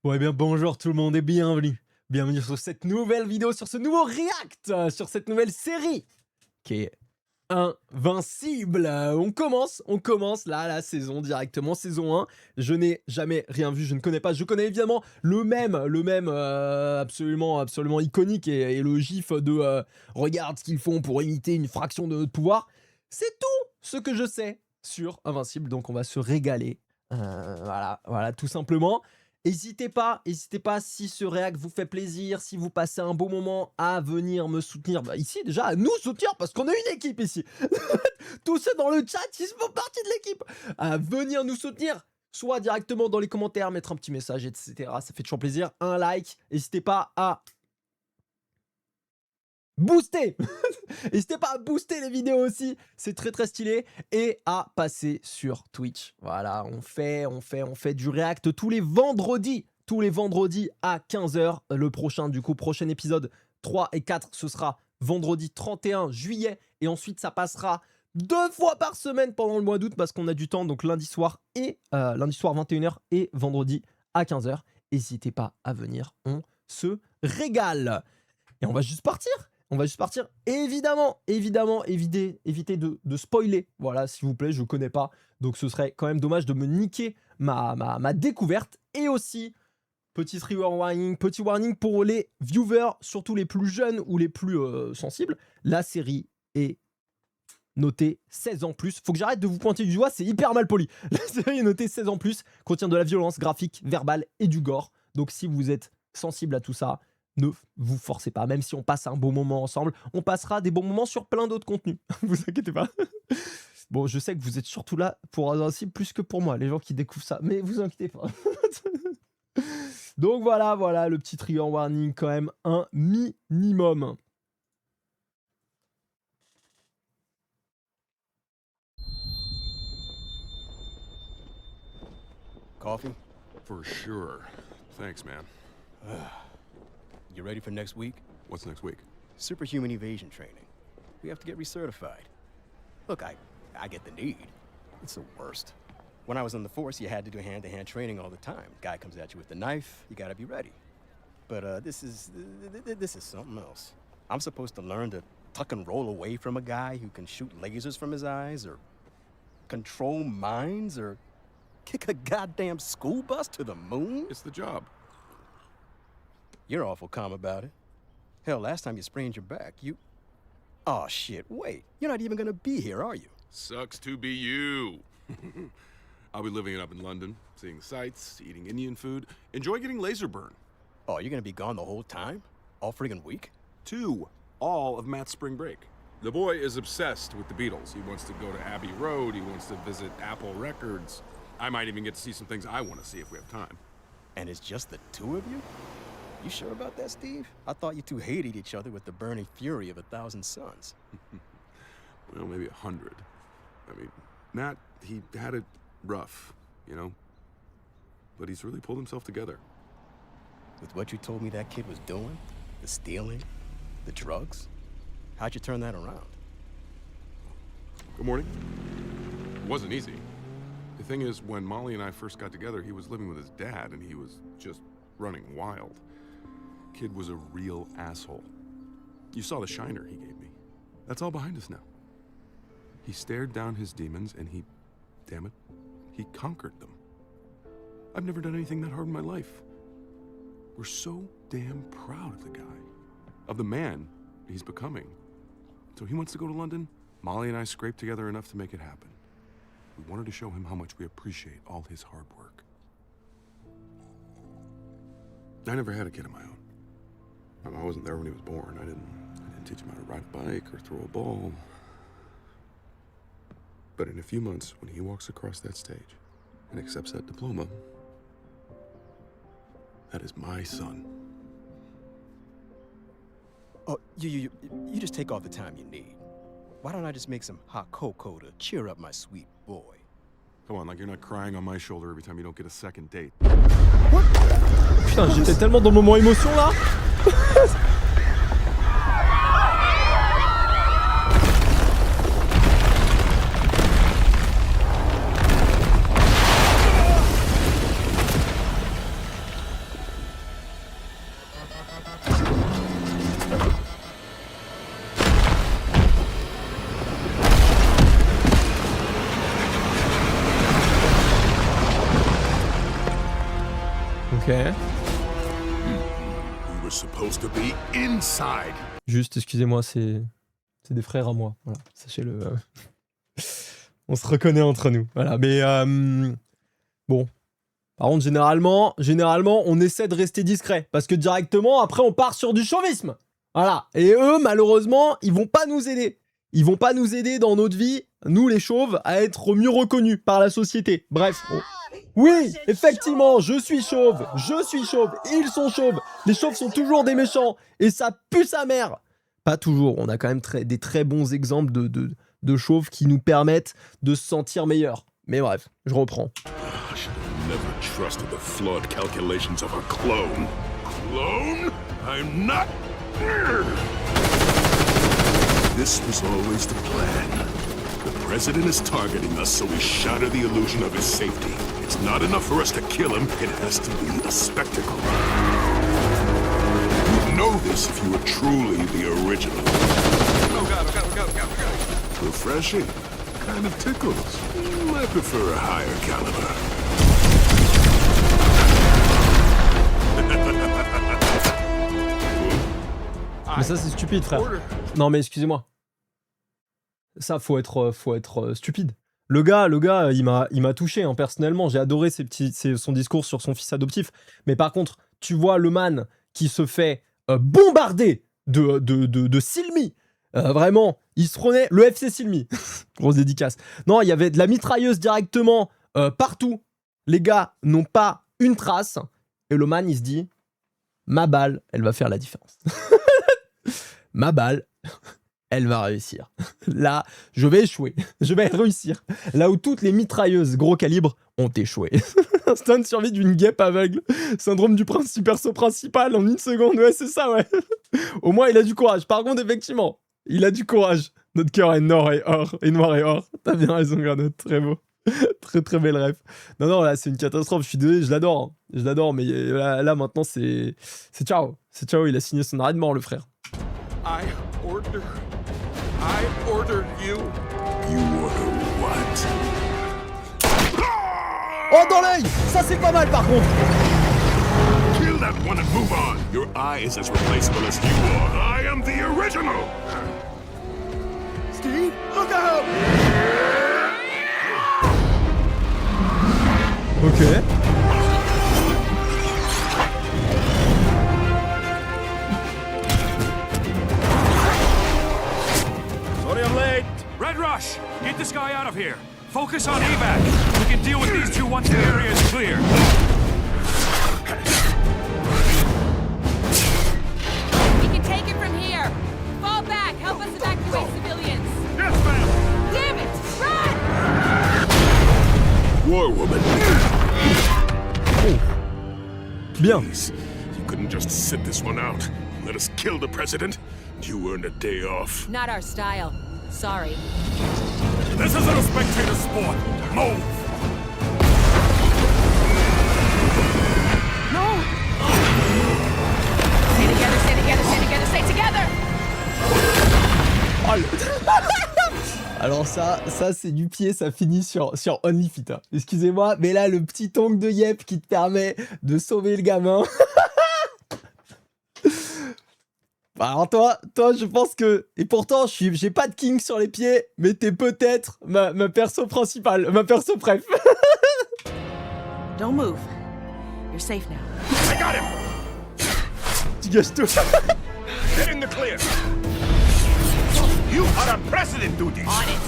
Bon, eh bien, bonjour tout le monde et bienvenue. Bienvenue sur cette nouvelle vidéo, sur ce nouveau react, sur cette nouvelle série qui est invincible. On commence là la saison directement, saison 1. Je n'ai jamais rien vu, je ne connais pas. Je connais évidemment le même absolument iconique et le gif de regarde ce qu'ils font pour imiter une fraction de notre pouvoir. C'est tout ce que je sais sur Invincible, donc on va se régaler. Voilà, tout simplement. N'hésitez pas si ce réact vous fait plaisir, si vous passez un beau moment à venir me soutenir, ici déjà à nous soutenir parce qu'on a une équipe ici. Tous ceux dans le chat, ils font partie de l'équipe. À venir nous soutenir, soit directement dans les commentaires, mettre un petit message, etc. Ça fait toujours plaisir. Un like, n'hésitez pas à booster. N'hésitez pas à booster les vidéos aussi, c'est très stylé. Et à passer sur Twitch. Voilà, on fait du react tous les vendredis. Tous les vendredis à 15 h. Le prochain épisode 3 et 4, ce sera vendredi 31 juillet. Et ensuite, ça passera 2 fois par semaine pendant le mois d'août parce qu'on a du temps. Donc lundi soir 21 h et vendredi à 15 h. N'hésitez pas à venir, on se régale. Et on va juste partir. Évidemment, évitez de spoiler. Voilà, s'il vous plaît, je connais pas. Donc ce serait quand même dommage de me niquer ma découverte. Et aussi, petit warning pour les viewers, surtout les plus jeunes ou les plus sensibles. La série est notée 16 ans+. Faut que j'arrête de vous pointer du doigt, c'est hyper mal poli. La série est notée 16 ans+, contient de la violence graphique, verbale et du gore. Donc si vous êtes sensible à tout ça, ne vous forcez pas, même si on passe un bon moment ensemble, on passera des bons moments sur plein d'autres contenus. Vous inquiétez pas. Bon, je sais que vous êtes surtout là pour Invincible plus que pour moi, les gens qui découvrent ça, mais vous inquiétez pas. Donc voilà, le petit trigger warning quand même un minimum. Coffee? For sure. Thanks, man. You ready for next week? What's next week? Superhuman evasion training. We have to get recertified. Look, I get the need. It's the worst. When I was in the force, you had to do hand-to-hand training all the time. Guy comes at you with the knife, you gotta be ready. But this is something else. I'm supposed to learn to tuck and roll away from a guy who can shoot lasers from his eyes, or control minds, or kick a goddamn school bus to the moon? It's the job. You're awful calm about it. Hell, last time you sprained your back, you... Oh shit, wait. You're not even gonna be here, are you? Sucks to be you. I'll be living it up in London, seeing the sights, eating Indian food, enjoy getting laser burn. Oh, you're gonna be gone the whole time? All friggin' week? 2, all of Matt's spring break. The boy is obsessed with the Beatles. He wants to go to Abbey Road, he wants to visit Apple Records. I might even get to see some things I want to see if we have time. And it's just the two of you? You sure about that, Steve? I thought you two hated each other with the burning fury of 1,000 suns. Well, maybe 100. I mean, Matt, he had it rough, you know? But he's really pulled himself together. With what you told me that kid was doing, the stealing, the drugs, how'd you turn that around? Good morning. It wasn't easy. The thing is, when Molly and I first got together, he was living with his dad, and he was just running wild. Kid was a real asshole. You saw the shiner he gave me. That's all behind us now. He stared down his demons, and damn it, he conquered them. I've never done anything that hard in my life. We're so damn proud of the guy, of the man he's becoming. So he wants to go to London. Molly and I scraped together enough to make it happen. We wanted to show him how much we appreciate all his hard work. I never had a kid of my own. I wasn't there when he was born. I didn't teach him how to ride a bike or throw a ball. But in a few months, when he walks across that stage and accepts that diploma, that is my son. Oh, you just take all the time you need. Why don't I just make some hot cocoa to cheer up my sweet boy? Come on, like you're not crying on my shoulder every time you don't get a second date. Putain, j'étais tellement dans le moment émotion là. Ok. We were supposed to be inside. Juste, excusez-moi, c'est des frères à moi. Voilà, sachez-le. On se reconnaît entre nous. Voilà, mais bon. Par contre, généralement, on essaie de rester discret parce que directement, après, on part sur du chauvisme. Voilà. Et eux, malheureusement, ils vont pas nous aider. Ils vont pas nous aider dans notre vie, nous les chauves, à être mieux reconnus par la société. Bref. Oui, effectivement, je suis chauve, ils sont chauves. Les chauves sont toujours des méchants et ça pue sa mère. Pas toujours, on a quand même des très bons exemples de chauves qui nous permettent de se sentir meilleurs. Mais bref, je reprends. I should have never trusted the flawed calculations of a clone. Clone? I'm not. This was always the plan. The president is targeting us, so we shatter the illusion of his safety. It's not enough for us to kill him, it has to be a spectacle. You'd know this if you were truly the original. Oh god. Refreshing. Kind of tickles. I prefer a higher caliber. Mais ça, c'est stupide, frère. Non, mais excusez-moi. Ça, faut être stupide. Le gars, il m'a touché, hein, personnellement. J'ai adoré son discours sur son fils adoptif. Mais par contre, tu vois le man qui se fait bombarder de Silmi. Vraiment, il se prenait le FC Silmi. Grosse dédicace. Non, il y avait de la mitrailleuse directement partout. Les gars n'ont pas une trace. Et le man, il se dit, ma balle, elle va faire la différence. Ma balle, elle va réussir. Là, je vais échouer. Je vais réussir. Là où toutes les mitrailleuses gros calibre ont échoué. Instant de survie d'une guêpe aveugle. Syndrome du perso principal en 1 seconde. Ouais, c'est ça, ouais. Au moins, il a du courage. Par contre, effectivement, il a du courage. Notre cœur est noir et or. T'as bien raison, Granote. Très beau. Très très belle ref. Non, là, c'est une catastrophe. Je suis désolé, je l'adore. Hein. Je l'adore, mais là maintenant, c'est ciao. C'est ciao, il a signé son arrêt de mort, le frère. I order you. You order what? Oh, dans l'œil! Ça, c'est pas mal, par contre! Kill that one and move on. Your eye is as replaceable as you are. I am the original. Steve, look out! Ok. Sorry I'm late. Red Rush, get this guy out of here. Focus on evac. We can deal with these two once the area is clear. We can take it from here. Fall back. Help us evacuate civilians. Yes, ma'am. Damn it! Run! War woman. Bien. Please, you couldn't just sit this one out. Let us kill the president. You earned a day off. Not our style. Sorry. This isn't a spectator sport. Move. No! Stay together, stay together, stay together, stay together! Alors ça c'est du pied, ça finit sur OnlyFit. Hein. Excusez-moi, mais là, le petit ongle de Yep qui te permet de sauver le gamin. Alors toi, je pense que... Et pourtant, j'ai pas de king sur les pieds, mais t'es peut-être ma perso principale, ma perso préf. Don't move. You're safe now. I got him. Tu gâches tout. Get in the clear. You are on president duty. On it.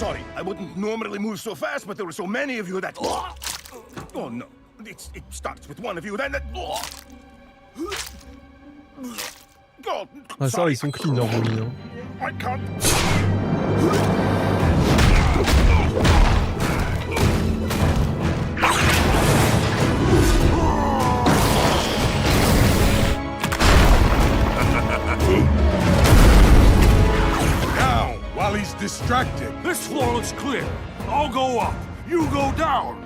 Sorry, I wouldn't normally move so fast, but there were so many of you that... Oh no, it starts with one of you, then... God, Ah ça, ils sont clean leur volume. Hein. I can't... Now, while he's distracted. This floor looks clear. I'll go up. You go down.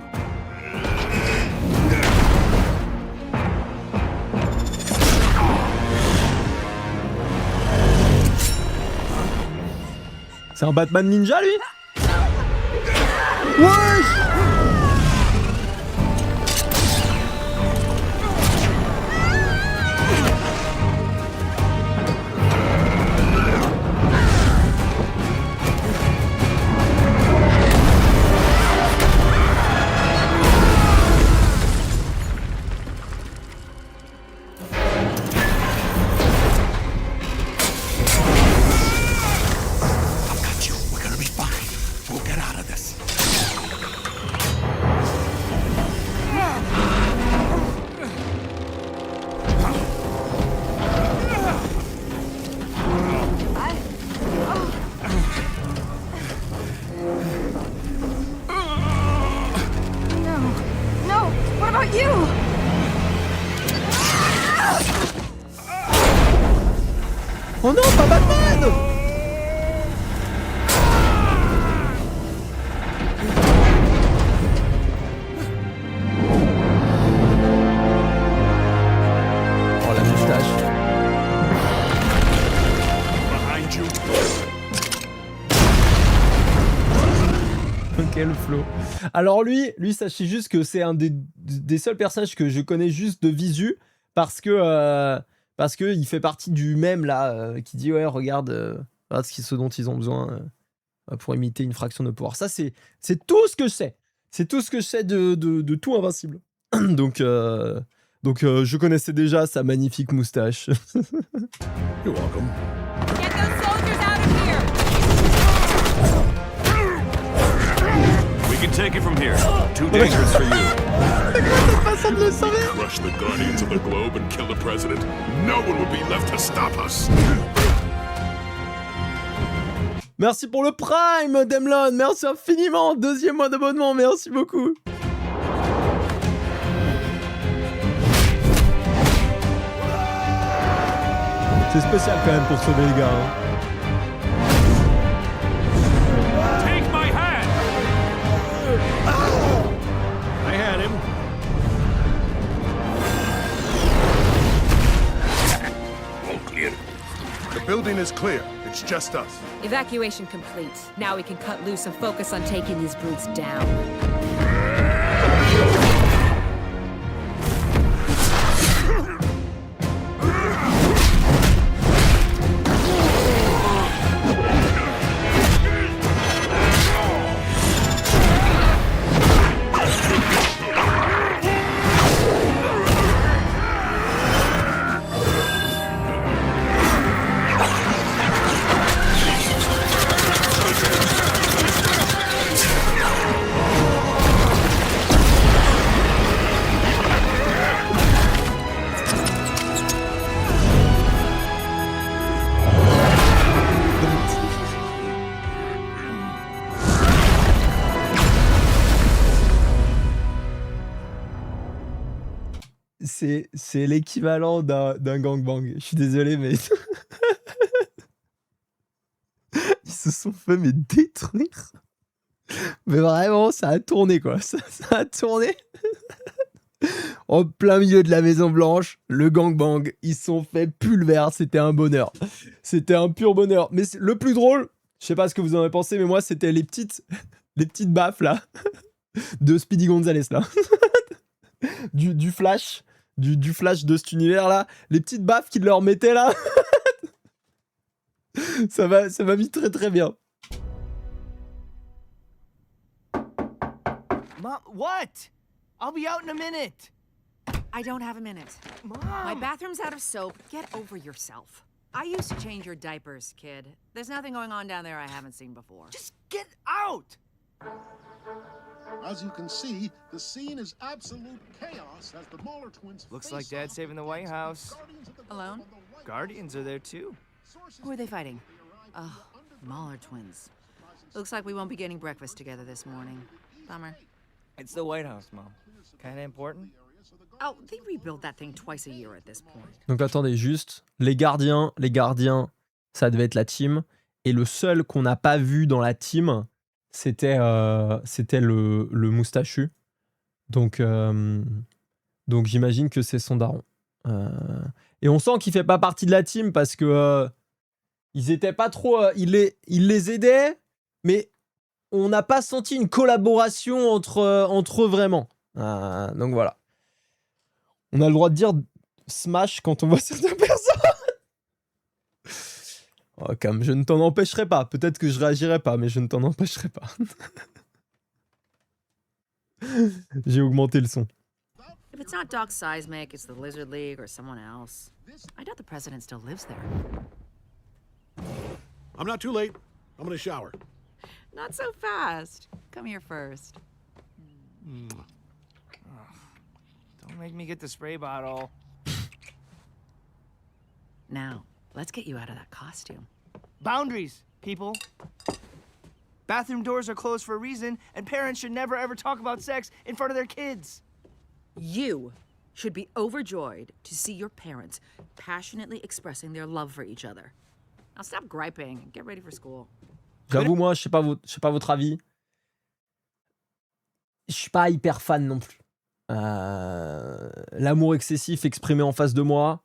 C'est un Batman ninja, lui? Wesh! you! Oh non, pas Batman! Oh la moustache. Behind you. Ok, le flow. Alors lui, sachez juste que c'est un des seuls personnages que je connais juste de visu parce que il fait partie du mème là qui dit ouais regarde ce dont ils ont besoin pour imiter une fraction de pouvoir. Ça c'est tout ce que je sais. C'est tout ce que je sais de tout Invincible. donc je connaissais déjà sa magnifique moustache. You're welcome. Get those soldiers out of here! We can take it from here. Too dangerous for you. Façon de le sauver. Crush the guardians of the globe and kill the president. No one will be left to stop us. Merci pour le Prime, Demlon. Merci infiniment. 2e mois d'abonnement. Merci beaucoup. C'est spécial quand même pour sauver les gars. Hein. Take my hand! I had him. All clear. The building is clear. It's just us. Evacuation complete. Now we can cut loose and focus on taking these brutes down. C'est l'équivalent d'un gangbang. Je suis désolé, mais ils se sont fait mais détruire. Mais vraiment, ça a tourné quoi. Ça a tourné. En plein milieu de la Maison Blanche, le gangbang, ils se sont fait pulvère. C'était un bonheur. C'était un pur bonheur. Mais le plus drôle, je sais pas ce que vous en avez pensé, mais moi, c'était les petites baffes là de Speedy Gonzales là. du Flash. Du Flash de cet univers là, les petites baffes qu'ils leur mettaient là. ça m'a mis très très bien. Mom, what? I'll be out in a minute. I don't have a minute. Mom. My bathroom's out of soap. Get over yourself. I used to change your diapers, kid. There's nothing going on down there I haven't seen before. Just get out. As you can see, the scene is absolute chaos as the Mauler twins. Looks like Dad's saving the White House. Alone? Guardians are there too. Who are they fighting? Oh, Mauler twins. Looks like we won't be getting breakfast together this morning. Bummer. It's the White House, Mom. Kinda important. Oh, they rebuild that thing twice a year at this point. Donc attendez juste, les gardiens, ça devait être la team. Et le seul qu'on n'a pas vu dans la team, c'était le moustachu. Donc j'imagine que c'est son daron. Et on sent qu'il fait pas partie de la team parce que ils étaient pas trop... il les aidait, mais on n'a pas senti une collaboration entre eux vraiment. Donc voilà. On a le droit de dire smash quand on voit certaines personnes. Oh, comme je ne t'en empêcherai pas. Peut-être que je réagirai pas, mais je ne t'en empêcherai pas. J'ai augmenté le son. If it's not Doc Seismic, it's the Lizard League or someone else. I doubt the president still lives there. I'm not too late. I'm gonna shower. Not so fast. Come here first. Don't make me get the spray bottle. Now, let's get you out of that costume. Boundaries, people. Bathroom doors are closed for a reason, and parents should never ever talk about sex in front of their kids. You should be overjoyed to see your parents passionately expressing their love for each other. Now stop griping and get ready for school. J'avoue, moi, je sais pas votre avis. Je suis pas hyper fan non plus. L'amour excessif exprimé en face de moi,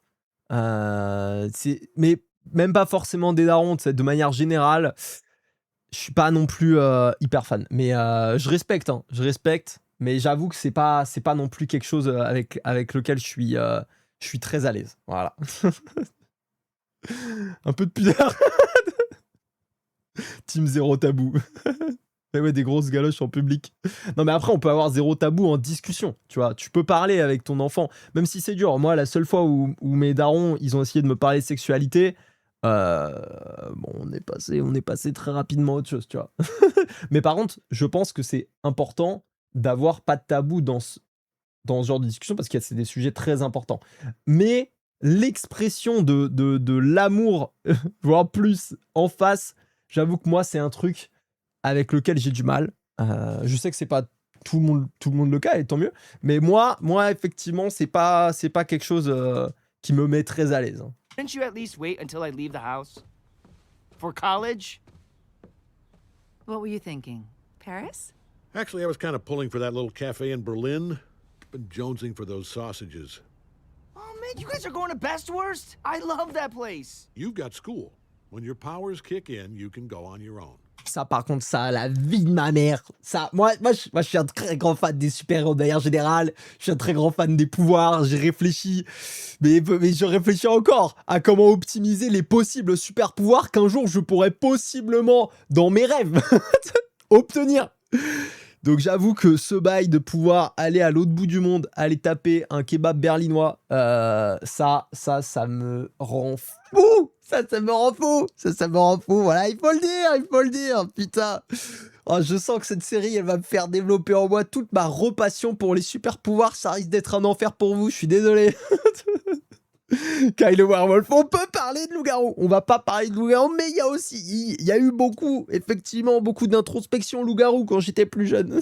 mais même pas forcément des darons, de manière générale, je suis pas non plus hyper fan. Mais je respecte, hein, mais j'avoue que c'est pas non plus quelque chose avec lequel je suis très à l'aise. Voilà. Un peu de pudeur. Team zéro tabou. Mais ouais, des grosses galoches en public. Non, mais après, on peut avoir zéro tabou en discussion. Tu vois, tu peux parler avec ton enfant, même si c'est dur. Moi, la seule fois où mes darons, ils ont essayé de me parler de sexualité, bon, on est passé très rapidement à autre chose, tu vois. Mais par contre, je pense que c'est important d'avoir pas de tabou dans ce genre de discussion parce que c'est des sujets très importants. Mais l'expression de l'amour, voire plus en face, j'avoue que moi, c'est un truc avec lequel j'ai du mal. Je sais que c'est pas tout le monde le cas, et tant mieux. Mais moi effectivement, c'est pas quelque chose qui me met très à l'aise. Couldn't you at least wait until I leave the house? For college? What were you thinking? Paris? Actually, I was kind of pulling for that little cafe in Berlin. Been jonesing for those sausages. Oh man, you guys are going to Best Worst? I love that place. You've got school. When your powers kick in, you can go on your own. Ça, par contre, ça, la vie de ma mère. Ça, moi, je suis un très grand fan des super-héros de manière générale. Je suis un très grand fan des pouvoirs. J'ai réfléchi, mais je réfléchis encore à comment optimiser les possibles super-pouvoirs qu'un jour je pourrais possiblement, dans mes rêves, obtenir. Donc j'avoue que ce bail de pouvoir aller à l'autre bout du monde, aller taper un kebab berlinois, ça me rend fou. Ça me rend fou. Ça me rend fou. Voilà, il faut le dire. Putain. Oh, je sens que cette série, elle va me faire développer en moi toute ma repassion pour les super pouvoirs. Ça risque d'être un enfer pour vous. Je suis désolé. Kyle le Werewolf, on peut parler de loup-garou. On va pas parler de loup-garou, mais il y a eu beaucoup d'introspection loup-garou quand j'étais plus jeune.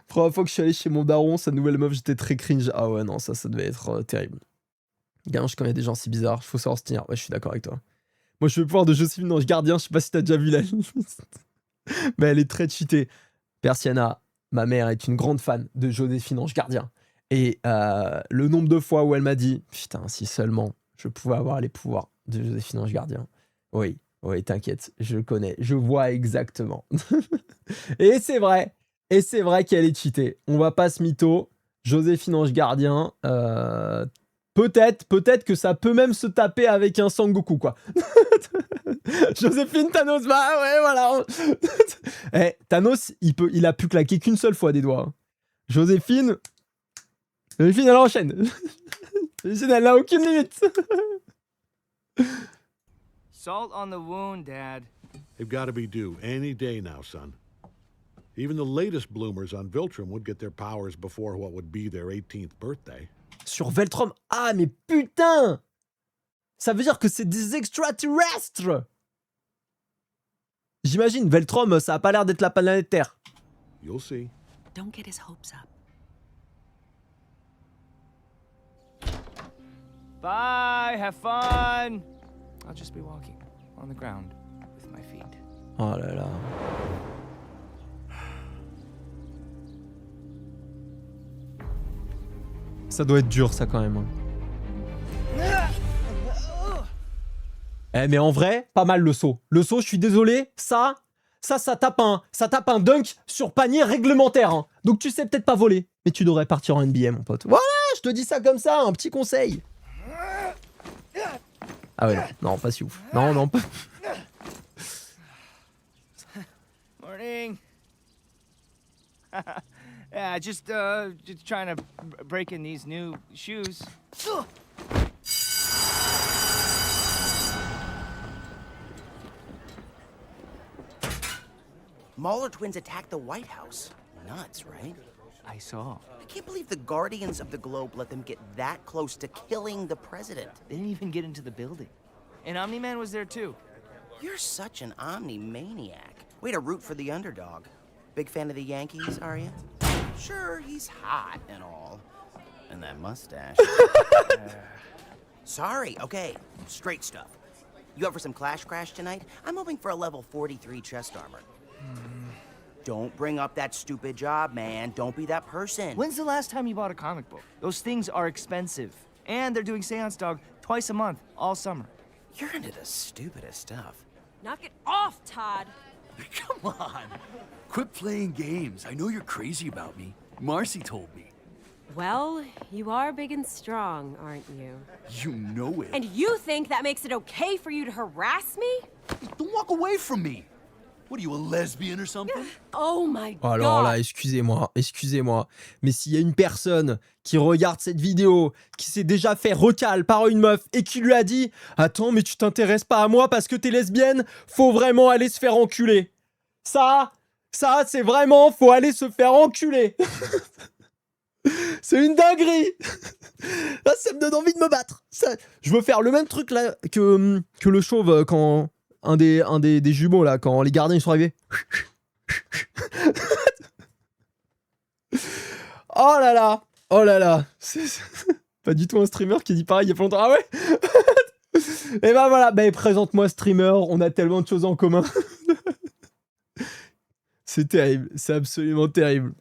Première fois que je suis allé chez mon daron, sa nouvelle meuf, j'étais très cringe. Ah ouais, non, ça devait être terrible. Gange, quand il y a des gens si bizarres, faut savoir se tenir. Ouais, je suis d'accord avec toi. Moi, je veux pouvoir de Joséphine Ange Gardien, je sais pas si t'as déjà vu la liste. Mais elle est très cheatée. Persiana, ma mère, est une grande fan de Joséphine Ange Gardien. Et le nombre de fois où elle m'a dit « Putain, si seulement je pouvais avoir les pouvoirs de Joséphine Ange Gardien. » Oui, t'inquiète, je connais, je vois exactement. Et c'est vrai qu'elle est cheatée. On va pas se mytho. Joséphine Ange Gardien, peut-être que ça peut même se taper avec un Sangoku, quoi. Joséphine, Thanos, bah ouais, voilà. Thanos, il a pu claquer qu'une seule fois des doigts. Joséphine, elle enchaîne. Joséphine, elle n'a aucune limite. Salt on the wound, Dad. They've got to be due any day now, son. Even the latest bloomers on Viltrum would get their powers before what would be their 18th birthday. Sur Veltrum, ah mais putain, ça veut dire que c'est des extraterrestres. J'imagine, Veltrum, ça a pas l'air d'être la planète Terre. You'll see. Don't get his hopes up. Bye, have fun. I'll just be walking on the ground with my feet. Oh là là. Ça doit être dur, ça, quand même. Mais en vrai, pas mal le saut. Le saut, je suis désolé, ça tape un dunk sur panier réglementaire. Hein. Donc tu sais peut-être pas voler, mais tu devrais partir en NBA, mon pote. Voilà, je te dis ça comme ça, un petit conseil. Ah ouais, non, pas si ouf. Non, pas... Morning. Yeah, just trying to break in these new shoes. Mauler twins attacked the White House. Nuts, right? I saw. I can't believe the Guardians of the Globe let them get that close to killing the president. They didn't even get into the building. And Omni-Man was there too. You're such an Omni-maniac. Way to root for the underdog. Big fan of the Yankees, are you? Sure, he's hot and all. And that mustache. Sorry, okay. Straight stuff. You up for some Clash Crash tonight? I'm hoping for a level 43 chest armor. Don't bring up that stupid job, man. Don't be that person. When's the last time you bought a comic book? Those things are expensive. And they're doing Seance Dog twice a month, all summer. You're into the stupidest stuff. Knock it off, Todd. Come on. Quit playing games. I know you're crazy about me. Marcy told me. Well, you are big and strong, aren't you? You know it. And you think that makes it okay for you to harass me? Don't walk away from me. What are you, a lesbian or something? Oh my god. Alors là, excusez-moi, mais s'il y a une personne qui regarde cette vidéo, qui s'est déjà fait recal par une meuf et qui lui a dit « Attends, mais tu t'intéresses pas à moi parce que t'es lesbienne, faut vraiment aller se faire enculer. » Ça, c'est vraiment, faut aller se faire enculer. C'est une dinguerie. Là, ça me donne envie de me battre. Je veux faire le même truc là que le chauve quand... Un des jumeaux là, quand les gardiens ils sont arrivés. Oh là là. C'est pas du tout un streamer qui dit pareil il y a pas longtemps. Ah ouais. Et ben voilà, présente-moi streamer, on a tellement de choses en commun. C'est terrible, c'est absolument terrible.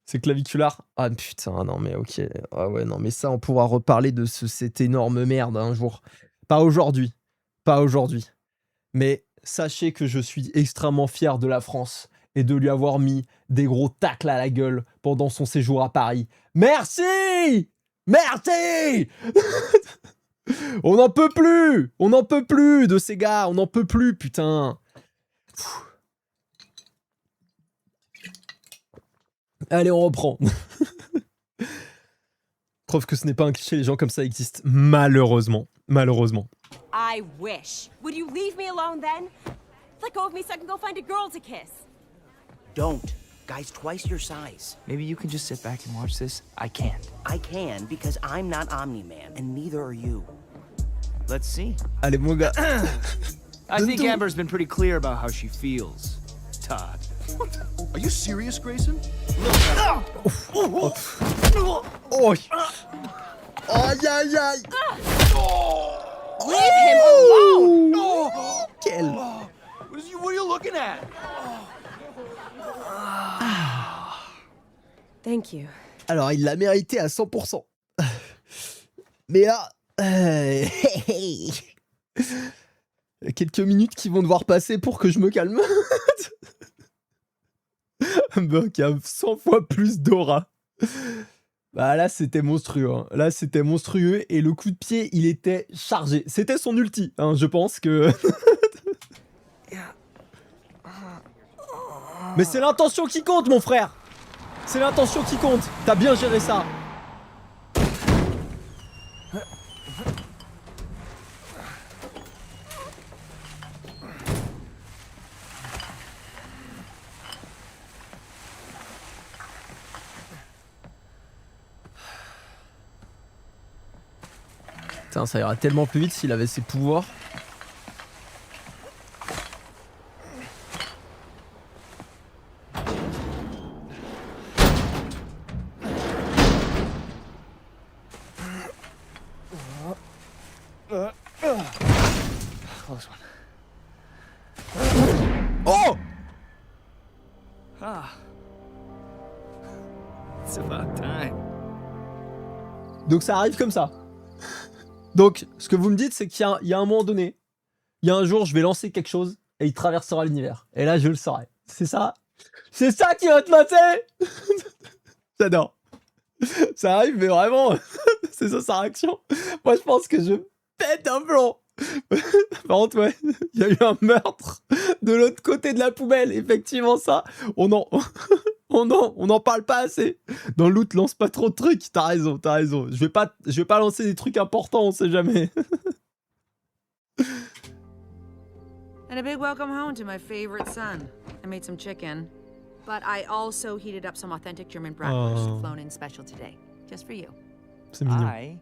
C'est claviculaire. Ah putain, non mais ok. Ah ouais, non mais ça on pourra reparler de cette énorme merde un jour. Pas aujourd'hui. Mais sachez que je suis extrêmement fier de la France et de lui avoir mis des gros tacles à la gueule pendant son séjour à Paris. Merci. On n'en peut plus de ces gars, on n'en peut plus, putain. Allez, on reprend. Preuve que ce n'est pas un cliché, les gens comme ça existent. Malheureusement. I wish. Would you leave me alone then? Let go of me so I can go find a girl to kiss. Don't. Guy's twice your size. Maybe you can just sit back and watch this. I can't. I can because I'm not Omni-Man, and neither are you. Let's see. Allez, mon gars. I think Amber's been pretty clear about how she feels, Todd. Are you serious, Grayson? Oh. Aïe aïe aïe. Leave him alone! Quel... What are you looking at? Thank you. Alors, il l'a mérité à 100%. Mais là... il y a quelques minutes qui vont devoir passer pour que je me calme. Buck a 100 fois plus d'aura. Bah là, c'était monstrueux. Hein. Là, c'était monstrueux. Et le coup de pied, il était chargé. C'était son ulti. Hein, je pense que... Mais c'est l'intention qui compte, mon frère. C'est l'intention qui compte. T'as bien géré ça. Putain, ça ira tellement plus vite s'il avait ses pouvoirs. Close one. Oh! Ah. It's about time. Donc ça arrive comme ça. Donc, ce que vous me dites, c'est qu'il y a un moment donné, il y a un jour, je vais lancer quelque chose et il traversera l'univers. Et là, je le saurai. C'est ça? C'est ça qui va te mater? J'adore. Ça arrive, mais vraiment, c'est ça sa réaction. Moi, je pense que je pète un plomb. Par contre, ouais, il y a eu un meurtre de l'autre côté de la poubelle. Effectivement, ça, on n'en parle pas assez. Dans le loot, lance pas trop de trucs. T'as raison. Je vais pas lancer des trucs importants, on sait jamais. And a big welcome home to my favorite son. I made some chicken, but I also heated up some authentic German bratwurst flown in special today, just for you. C'est mignon. I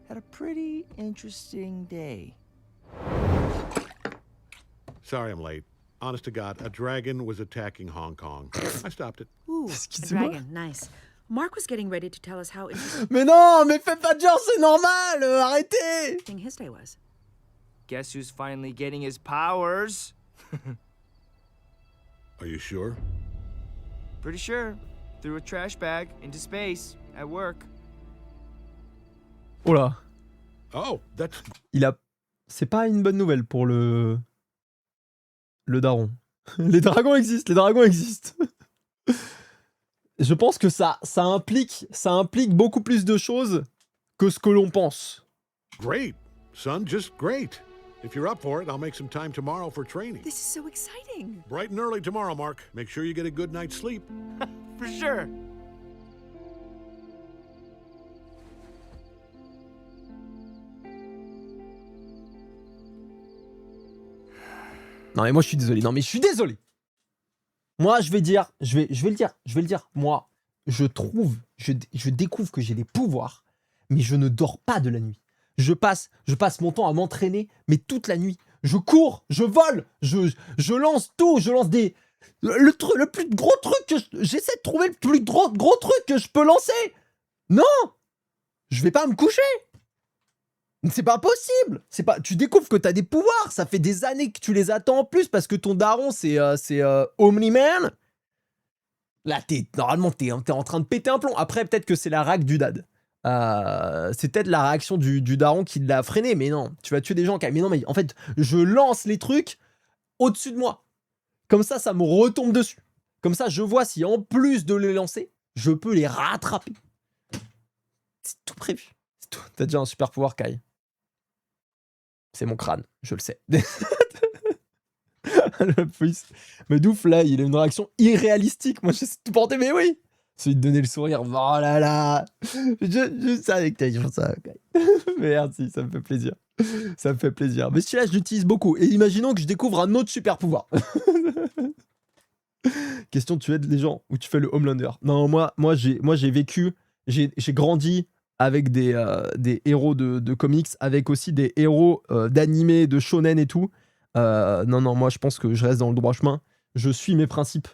had a pretty interesting day. Sorry I'm late. Honest to God, a dragon was attacking Hong Kong. I stopped it. Ooh, a dragon. Nice. Mark was getting ready to tell us how interesting Mais non, mais fais pas de genre, c'est normal, arrêtez. his day was. Guess who's finally getting his powers? Are you sure? Pretty sure. Threw a trash bag into space at work. Oh là. Oh, that's... C'est pas une bonne nouvelle pour le daron. Les dragons existent, les dragons existent. Je pense que ça implique beaucoup plus de choses que ce que l'on pense. Great, son, just great. If you're up for it, I'll make some time tomorrow for training. This is so exciting. Bright and early tomorrow, Mark. Make sure you get a good night's sleep. For sure. Non mais moi je suis désolé. Non mais je suis désolé. Moi je vais le dire. Moi je découvre que j'ai des pouvoirs, mais je ne dors pas de la nuit. Je passe mon temps à m'entraîner, mais toute la nuit. Je cours, je vole, je lance tout, je lance des... Le plus gros truc que... J'essaie de trouver le plus gros truc que je peux lancer. Non, je vais pas me coucher. C'est pas possible. Tu découvres que t'as des pouvoirs. Ça fait des années que tu les attends en plus parce que ton daron, c'est Omni-Man. Là, normalement, t'es en train de péter un plomb. Après, peut-être que c'est la rage du dad. C'est peut-être la réaction du daron qui l'a freiné. Mais non, tu vas tuer des gens. Mais non, mais en fait, je lance les trucs au-dessus de moi. Comme ça me retombe dessus. Comme ça, je vois si en plus de les lancer, je peux les rattraper. C'est tout prévu. T'as déjà un super pouvoir, Kai. C'est mon crâne, je le sais. Le fils. Mais d'ouf, là, il a une réaction irréalistique. Moi, j'essaie de tout porter, mais oui. Celui de donner le sourire. Oh là là. Je savais que t'allais dire ça, Kai. Merci, ça me fait plaisir. Ça me fait plaisir. Mais celui-là, je l'utilise beaucoup. Et imaginons que je découvre un autre super pouvoir. Question, tu aides les gens ou tu fais le Homelander? Non, moi j'ai vécu, j'ai grandi avec des héros de comics, avec aussi des héros d'animé, de shonen et tout. Non, moi je pense que je reste dans le droit chemin. Je suis mes principes.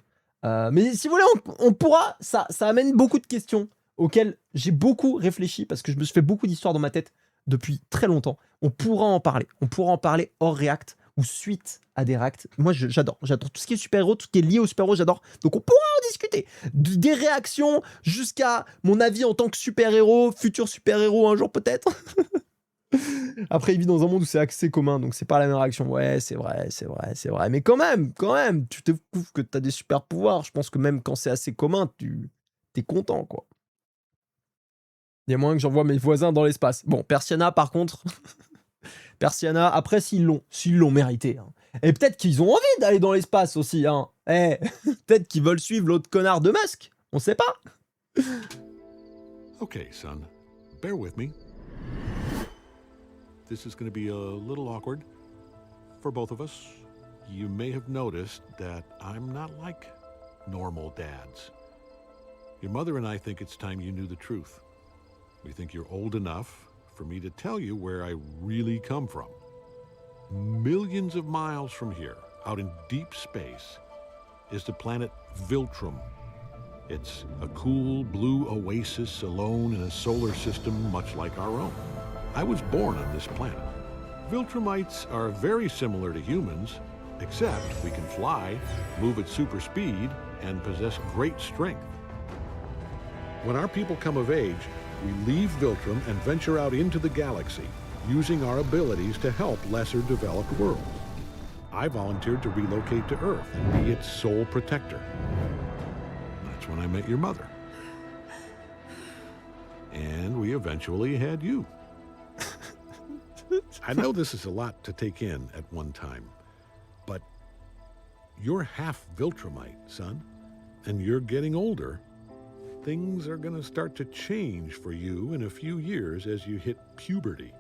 Mais si vous voulez, on pourra... Ça amène beaucoup de questions auxquelles j'ai beaucoup réfléchi parce que je me suis fait beaucoup d'histoires dans ma tête depuis très longtemps. On pourra en parler. On pourra en parler hors React ou suite à des React. Moi, j'adore tout ce qui est super-héros, tout ce qui est lié aux super-héros, j'adore. Donc on pourra en discuter. Des réactions jusqu'à mon avis en tant que super-héros, futur super-héros un jour peut-être. Après, il vit dans un monde où c'est accès commun, donc c'est pas la même réaction. Ouais, c'est vrai. Mais quand même, tu te découvres que t'as des super-pouvoirs. Je pense que même quand c'est assez commun, t'es content, quoi. Il y a moyen que j'envoie mes voisins dans l'espace. Bon, Persiana, par contre... Persiana, après, s'ils l'ont mérité. Hein. Et peut-être qu'ils ont envie d'aller dans l'espace aussi. Hein. Peut-être qu'ils veulent suivre l'autre connard de Musk. On sait pas. Okay, son. Bear with me. This is going to be a little awkward for both of us. You may have noticed that I'm not like normal dads. Your mother and I think it's time you knew the truth. We think you're old enough for me to tell you where I really come from. Millions of miles from here, out in deep space, is the planet Viltrum. It's a cool blue oasis alone in a solar system much like our own. I was born on this planet. Viltrumites are very similar to humans, except we can fly, move at super speed, and possess great strength. When our people come of age, we leave Viltrum and venture out into the galaxy, using our abilities to help lesser developed worlds. I volunteered to relocate to Earth and be its sole protector. That's when I met your mother. And we eventually had you. I know this is a lot to take in at one time, but you're half Viltrumite, son, and you're getting older. Things are going to start to change for you in a few years as you hit puberty.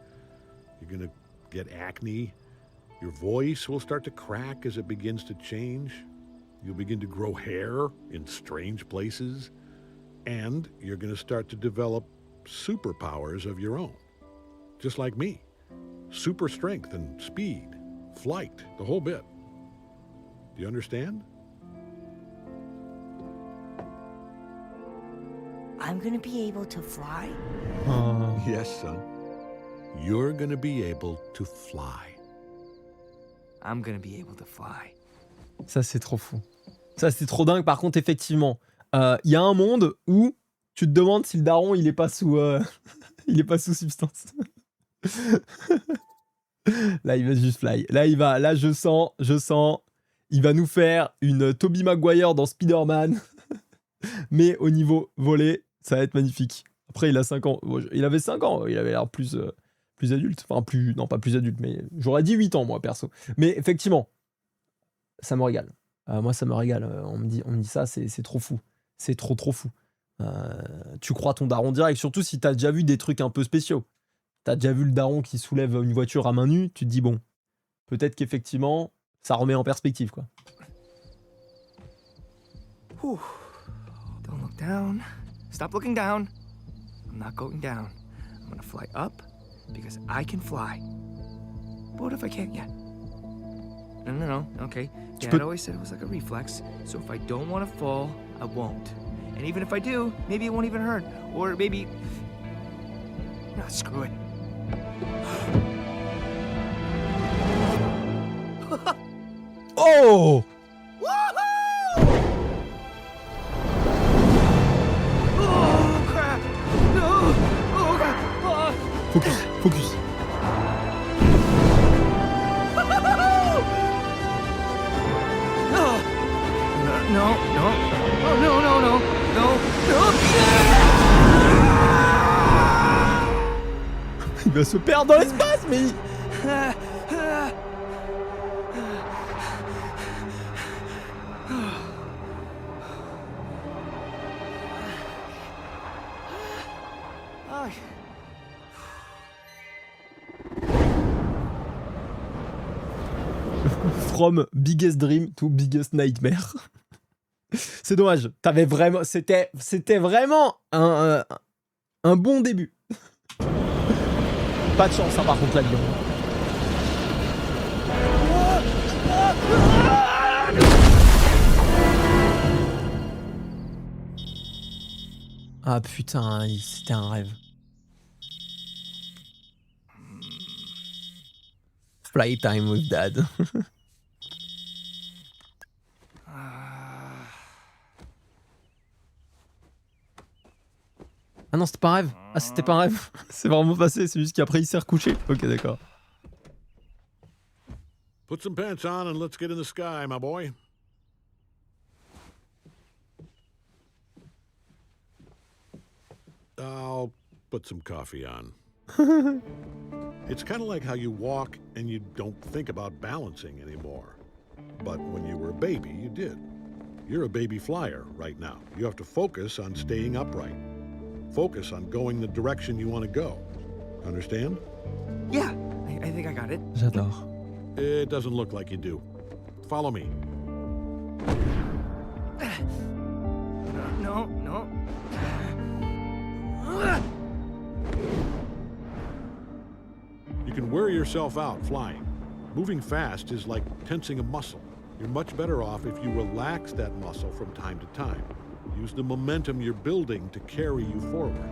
You're going to get acne. Your voice will start to crack as it begins to change. You'll begin to grow hair in strange places. And you're going to start to develop superpowers of your own. Just like me. Super strength and speed, flight, the whole bit. Do you understand? I'm gonna be able to fly? Yes, son. You're gonna be able to fly. I'm gonna be able to fly. Ça, c'est trop fou. Ça, c'est trop dingue. Par contre, effectivement, il y a un monde où tu te demandes si le daron, il est pas sous, il est pas sous substance. Là, il va juste fly. Là, je sens, il va nous faire une Tobey Maguire dans Spider-Man. Mais au niveau volé, ça va être magnifique. Après, il a 5 ans. Il avait 5 ans, il avait l'air plus adulte. Enfin, non, pas plus adulte, mais j'aurais dit 8 ans, moi, perso. Mais effectivement, ça me régale. Moi, ça me régale. On me dit ça, c'est trop fou. C'est trop fou. Tu crois ton daron direct, surtout si t'as déjà vu des trucs un peu spéciaux. T'as déjà vu le daron qui soulève une voiture à main nue, tu te dis bon, peut-être qu'effectivement, ça remet en perspective, quoi. Whew. Don't look down. Stop looking down. I'm not going down. I'm gonna fly up because I can fly. But what if I can't yet? No, okay. Dad always said it was like a reflex, so if I don't want to fall, I won't. And even if I do, maybe it won't even hurt. Or maybe... No, screw it. Oh! Oh, crap! No! Oh, crap! Oh. Focus. No. Oh, no. Il va se perdre dans l'espace, mais... From biggest dream to biggest nightmare. C'est dommage. C'était vraiment un bon début. Pas de chance, hein, par contre, l'avion. Ah putain, c'était un rêve. Flytime with Dad. Ah non, c'était pas un rêve. Ah, c'était pas un rêve. C'est vraiment passé, c'est juste qu'après il s'est recouché. Ok, d'accord. Put some pants on and let's get in the sky, my boy. I'll put some coffee on. It's kind of like how you walk and you don't think about balancing anymore. But when you were a baby, you did. You're a baby flyer right now. You have to focus on staying upright. Focus on going the direction you want to go. Understand? Yeah, I think I got it. J'adore. It doesn't look like you do. Follow me. No. You can wear yourself out flying. Moving fast is like tensing a muscle. You're much better off if you relax that muscle from time to time. Use the momentum you're building to carry you forward.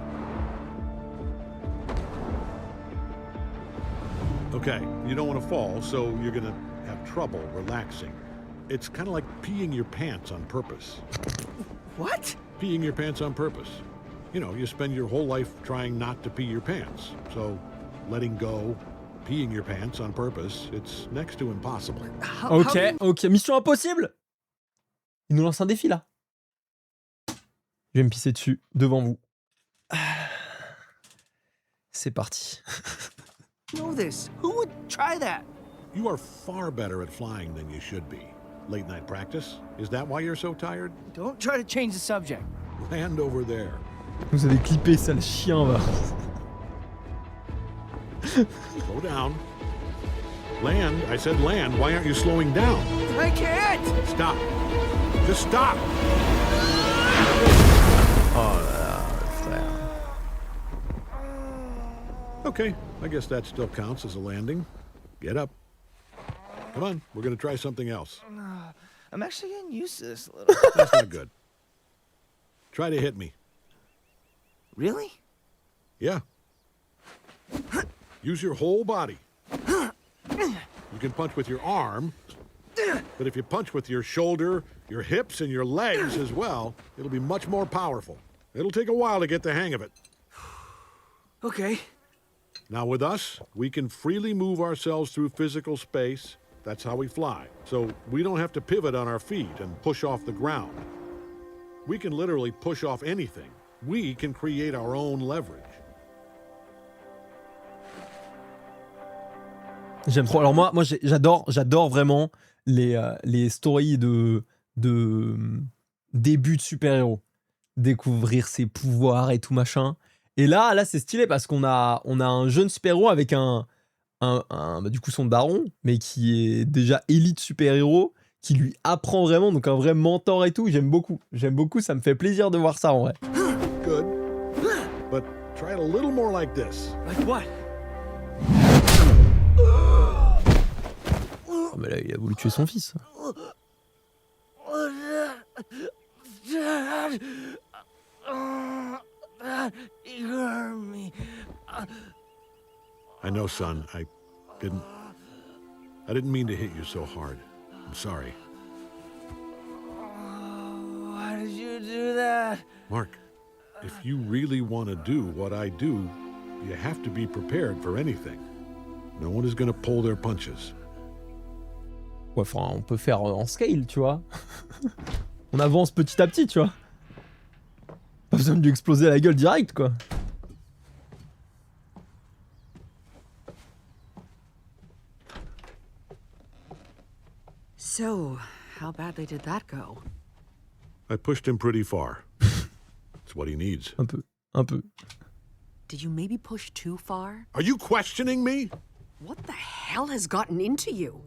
Okay, you don't want to fall, so you're gonna have trouble relaxing. It's kind of like peeing your pants on purpose. What? Peeing your pants on purpose. You know, you spend your whole life trying not to pee your pants. So, letting go, peeing your pants on purpose, it's next to impossible. Ok. Mission impossible. Il nous lance un défi, là. Je vais me pisser dessus, devant vous. C'est parti. Know this. Who would try that? You are far better at flying than you should be. Late night practice? Is that why you're so tired? Don't try to change the subject. Land over there. Vous avez clippé, ça, le chien, va. Slow down. Land. I said land. Why aren't you slowing down? I can't! Stop. Just stop. Oh là là, frère. Okay, I guess that still counts as a landing. Get up. Come on, we're gonna try something else. I'm actually getting used to this a little. That's not good. Try to hit me. Really? Yeah. Use your whole body. You can punch with your arm, but if you punch with your shoulder, your hips, and your legs as well, it'll be much more powerful. It'll take a while to get the hang of it. Okay. Now with us, we can freely move ourselves through physical space. That's how we fly. So we don't have to pivot on our feet and push off the ground. We can literally push off anything. We can create our own leverage. J'aime trop. Alors moi j'adore vraiment les stories de début de super-héros. Découvrir ses pouvoirs et tout machin. Et là c'est stylé parce qu'on a un jeune super-héros avec du coup son daron, mais qui est déjà élite super-héros, qui lui apprend vraiment, donc un vrai mentor et tout. J'aime beaucoup, ça me fait plaisir de voir ça en vrai. Good. But try it a little more like this. Like what? Oh, mais là il a voulu tuer son fils. You hurt me. I know, son. I didn't mean to hit you so hard. I'm sorry. Why did you do that? Mark, if you really want to do what I do, you have to be prepared for anything. No one is going to pull their punches. Ouais, enfin, on peut faire en scale, tu vois. On avance petit à petit, tu vois. Pas besoin de lui exploser la gueule direct, quoi. So, how badly did that go? I pushed him pretty far. It's what he needs. Un peu. Did you maybe push too far? Are you questioning me? What the hell has gotten into you?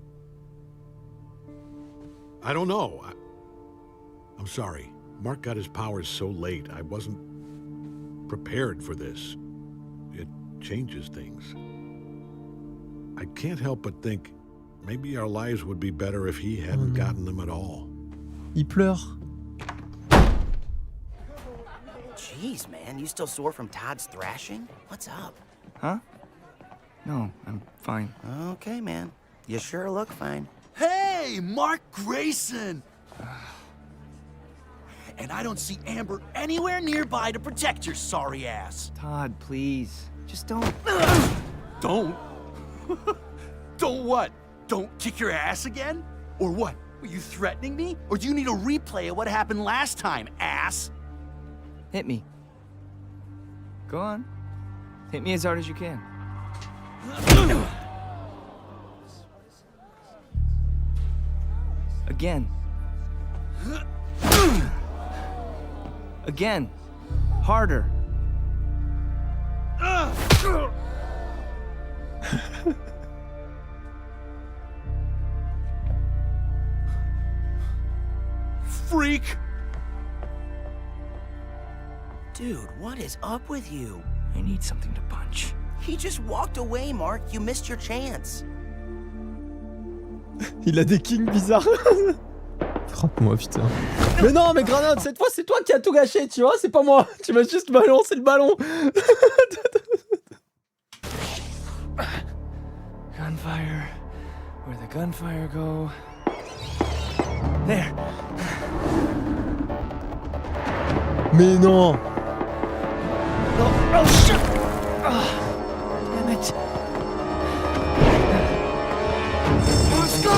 I don't know. I'm sorry. Mark got his powers so late. I wasn't prepared for this. It changes things. I can't help but think maybe our lives would be better if he hadn't gotten them at all. Il pleure. Jeez, man, you still sore from Todd's thrashing? What's up? Huh? No, I'm fine. Okay, man. You sure look fine. Hey, Mark Grayson! And I don't see Amber anywhere nearby to protect your sorry ass. Todd, please. Just don't. Don't? Don't what? Don't kick your ass again? Or what? Were you threatening me? Or do you need a replay of what happened last time, ass? Hit me. Go on. Hit me as hard as you can. Again. Again. Harder. Freak! Dude, what is up with you? I need something to punch. He just walked away, Mark. You missed your chance. Il a des kings bizarres. Frappe-moi, putain. Mais non, mais Granade, cette fois, c'est toi qui as tout gâché, tu vois, c'est pas moi. Tu m'as juste balancé le ballon. Gunfire. Where the gunfire go? There. Mais non. Oh shit! Oh, damn it. Let's go!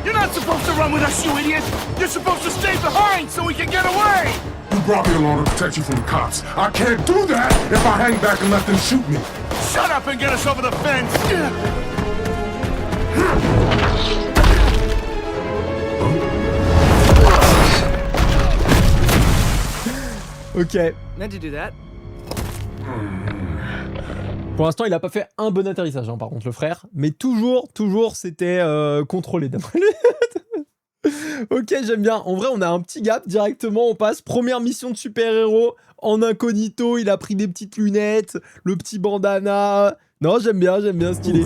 You're not supposed to run with us, you idiot! You're supposed to stay behind so we can get away! You brought me along to protect you from the cops. I can't do that if I hang back and let them shoot me. Shut up and get us over the fence! Ok. Meant to do that. Pour l'instant, il a pas fait un bon atterrissage, hein, par contre, le frère. Mais toujours, c'était contrôlé d'après lui. Ok, j'aime bien. En vrai, on a un petit gap directement. On passe. Première mission de super-héros en incognito. Il a pris des petites lunettes, le petit bandana. Non, j'aime bien, stylé.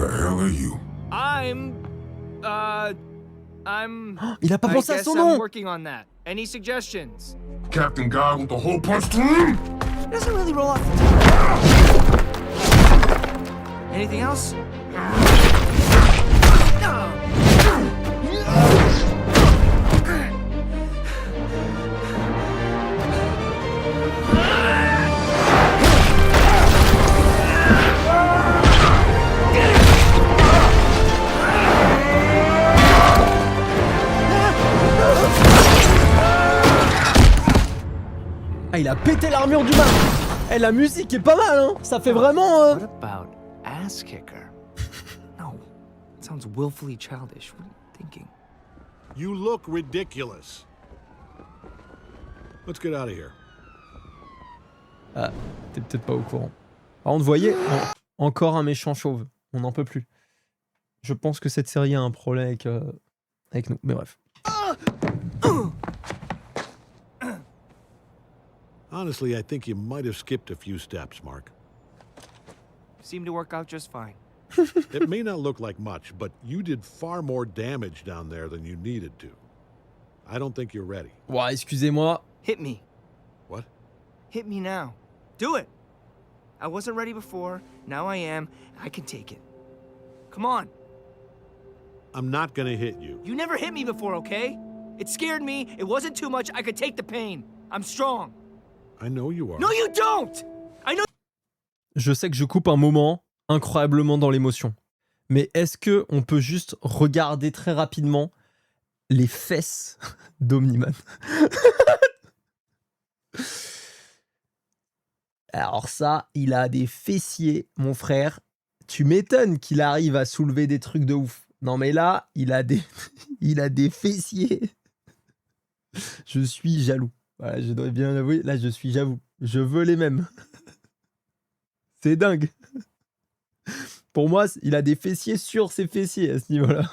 Il a pas pensé à son nom. Working on that. Any suggestions? Captain God with the hole punched him? Doesn't really roll off the tongue. Anything else? Ah, il a pété l'armure du mal. Eh, la musique est pas mal, hein. Ça fait vraiment... What about ass kicker? No, it sounds willfully childish. What are you thinking? You look ridiculous. Let's get out of here. Ah, t'es peut-être pas au courant. Par contre, vous voyez, encore un méchant chauve. On n'en peut plus. Je pense que cette série a un problème avec nous. Mais bref. Honestly, I think you might have skipped a few steps, Mark. Seemed to work out just fine. It may not look like much, but you did far more damage down there than you needed to. I don't think you're ready. Ouais, excusez-moi. Hit me. What? Hit me now. Do it. I wasn't ready before. Now I am. I can take it. Come on. I'm not gonna hit you. You never hit me before, okay? It scared me. It wasn't too much. I could take the pain. I'm strong. I know you are. No, you don't! I know. Je sais que je coupe un moment incroyablement dans l'émotion. Mais est-ce que on peut juste regarder très rapidement les fesses d'Omniman? Alors ça, il a des fessiers, mon frère. Tu m'étonnes qu'il arrive à soulever des trucs de ouf. Non mais là, il a des fessiers. Je suis jaloux. Voilà, je dois bien l'avouer, là j'avoue, je veux les mêmes. C'est dingue. Pour moi, il a des fessiers sur ses fessiers à ce niveau-là.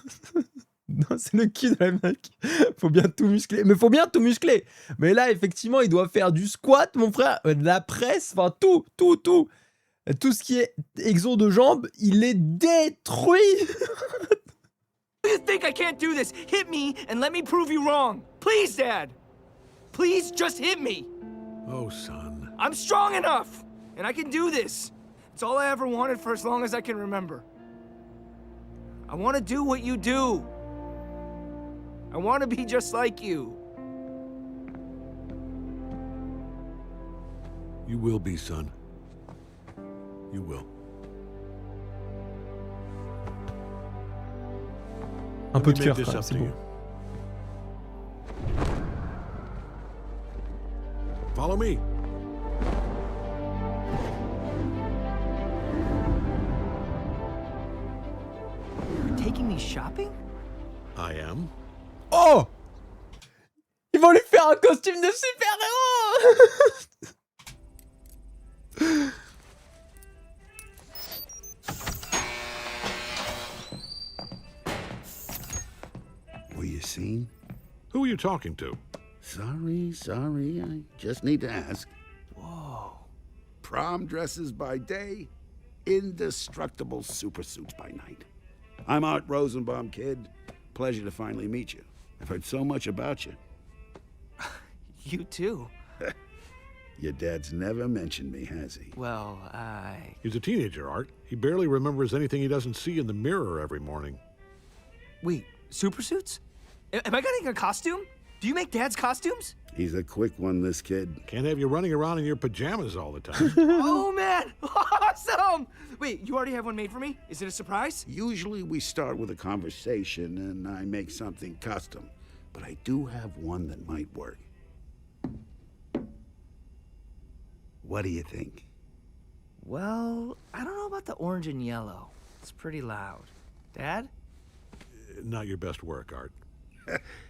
Non, c'est le cul de la mec. Faut bien tout muscler. Mais faut bien tout muscler. Mais là, effectivement, il doit faire du squat, mon frère, de la presse, enfin tout. Tout ce qui est exo de jambes, il est détruit. You think I can't do this? Hit me and let me prove you wrong. Please, Dad. Please just hit me. Oh, son. I'm strong enough, and I can do this. It's all I ever wanted for as long as I can remember. I want to do what you do. I want to be just like you. You will be, son. You will. Un peu de Let me cœur, make this quand même, up c'est to beau. you. Follow me. You're taking me shopping? I am. Oh! Ils vont lui faire un costume de super-héros. Were you seen? Who are you talking to? Sorry, I just need to ask. Whoa. Prom dresses by day, indestructible supersuits by night. I'm Art Rosenbaum, kid. Pleasure to finally meet you. I've heard so much about you. You too. Your dad's never mentioned me, has he? Well, He's a teenager, Art. He barely remembers anything he doesn't see in the mirror every morning. Wait, supersuits? Am I getting a costume? Do you make Dad's costumes? He's a quick one, this kid. Can't have you running around in your pajamas all the time. Oh, man! Awesome! Wait, you already have one made for me? Is it a surprise? Usually we start with a conversation and I make something custom. But I do have one that might work. What do you think? Well, I don't know about the orange and yellow. It's pretty loud. Dad? Not your best work, Art.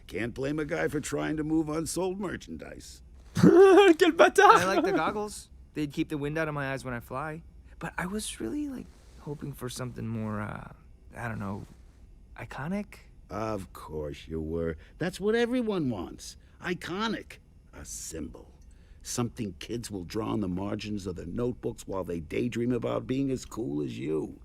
Can't blame a guy for trying to move unsold merchandise. Quel bâtard! I like the goggles. They'd keep the wind out of my eyes when I fly. But I was really, hoping for something more, I don't know, iconic? Of course you were. That's what everyone wants. Iconic. A symbol. Something kids will draw on the margins of their notebooks while they daydream about being as cool as you.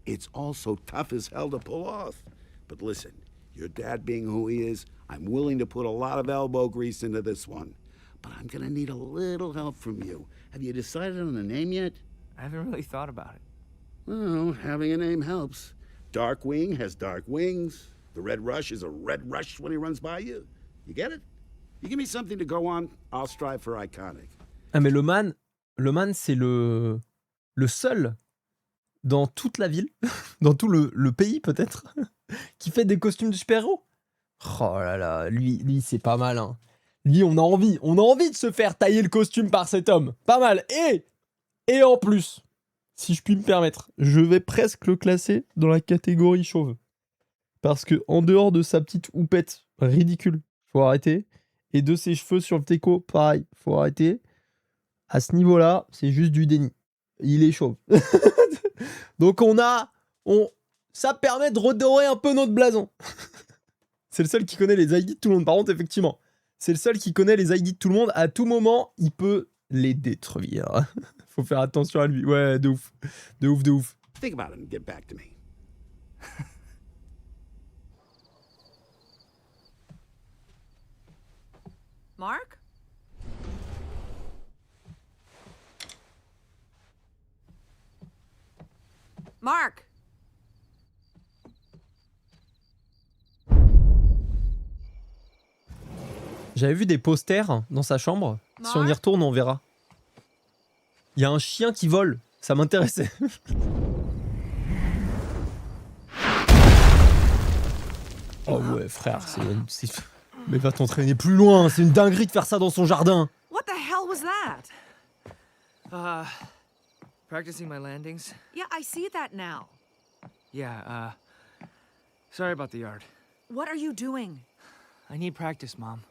It's also tough as hell to pull off. But listen, your dad being who he is, I'm willing to put a lot of elbow grease into this one. But I'm gonna need a little help from you. Have you decided on a name yet? I haven't really thought about it. Well, having a name helps. Darkwing has dark wings. The Red Rush is a red rush when he runs by you. You get it? You give me something to go on, I'll strive for iconic. Ah mais le man c'est le seul dans toute la ville, dans tout le pays peut-être, qui fait des costumes de super-héros. Oh là là, lui c'est pas mal, hein. Lui on a envie de se faire tailler le costume par cet homme. Pas mal. Et en plus, si je puis me permettre, je vais presque le classer dans la catégorie chauve. Parce que en dehors de sa petite houppette ridicule, faut arrêter. Et de ses cheveux sur le teco, pareil, faut arrêter. À ce niveau-là, c'est juste du déni. Il est chauve. Donc ça permet de redorer un peu notre blason. C'est le seul qui connaît les ID de tout le monde. Par contre, effectivement, c'est le seul qui connaît les ID de tout le monde. À tout moment, il peut les détruire. Faut faire attention à lui. Ouais, de ouf. De ouf. Think about it and get back to me. Mark? Mark! J'avais vu des posters dans sa chambre. Si on y retourne, on verra. Il y a un chien qui vole. Ça m'intéressait. Oh ouais, frère, mais va t'entraîner plus loin. C'est une dinguerie de faire ça dans son jardin. What the hell was that? Practicing my landings. Yeah, I see that now. Yeah, sorry about the yard. What are you doing? I need practice, Mom.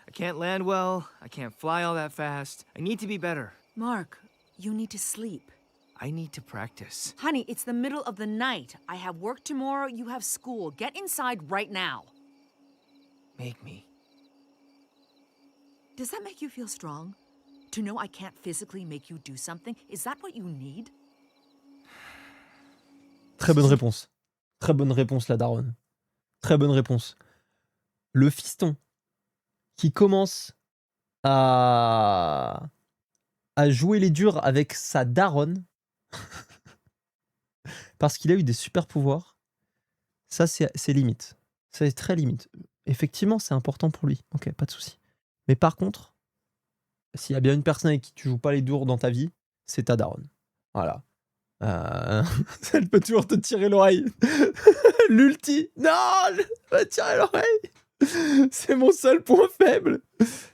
I can't land well, I can't fly all that fast. I need to be better. Mark, you need to sleep. I need to practice. Honey, it's the middle of the night. I have work tomorrow, you have school. Get inside right now. Make me. Does that make you feel strong? To know I can't physically make you do something? Is that what you need? Très bonne réponse. Très bonne réponse, la daronne. Très bonne réponse. Le fiston qui commence à jouer les durs avec sa daronne parce qu'il a eu des super pouvoirs, ça c'est limite. C'est très limite. Effectivement, c'est important pour lui. Ok, pas de souci. Mais par contre, s'il y a bien une personne avec qui tu joues pas les durs dans ta vie, c'est ta daronne. Voilà. Elle peut toujours te tirer l'oreille. L'ulti. Non, elle va tirer l'oreille. C'est mon seul point faible.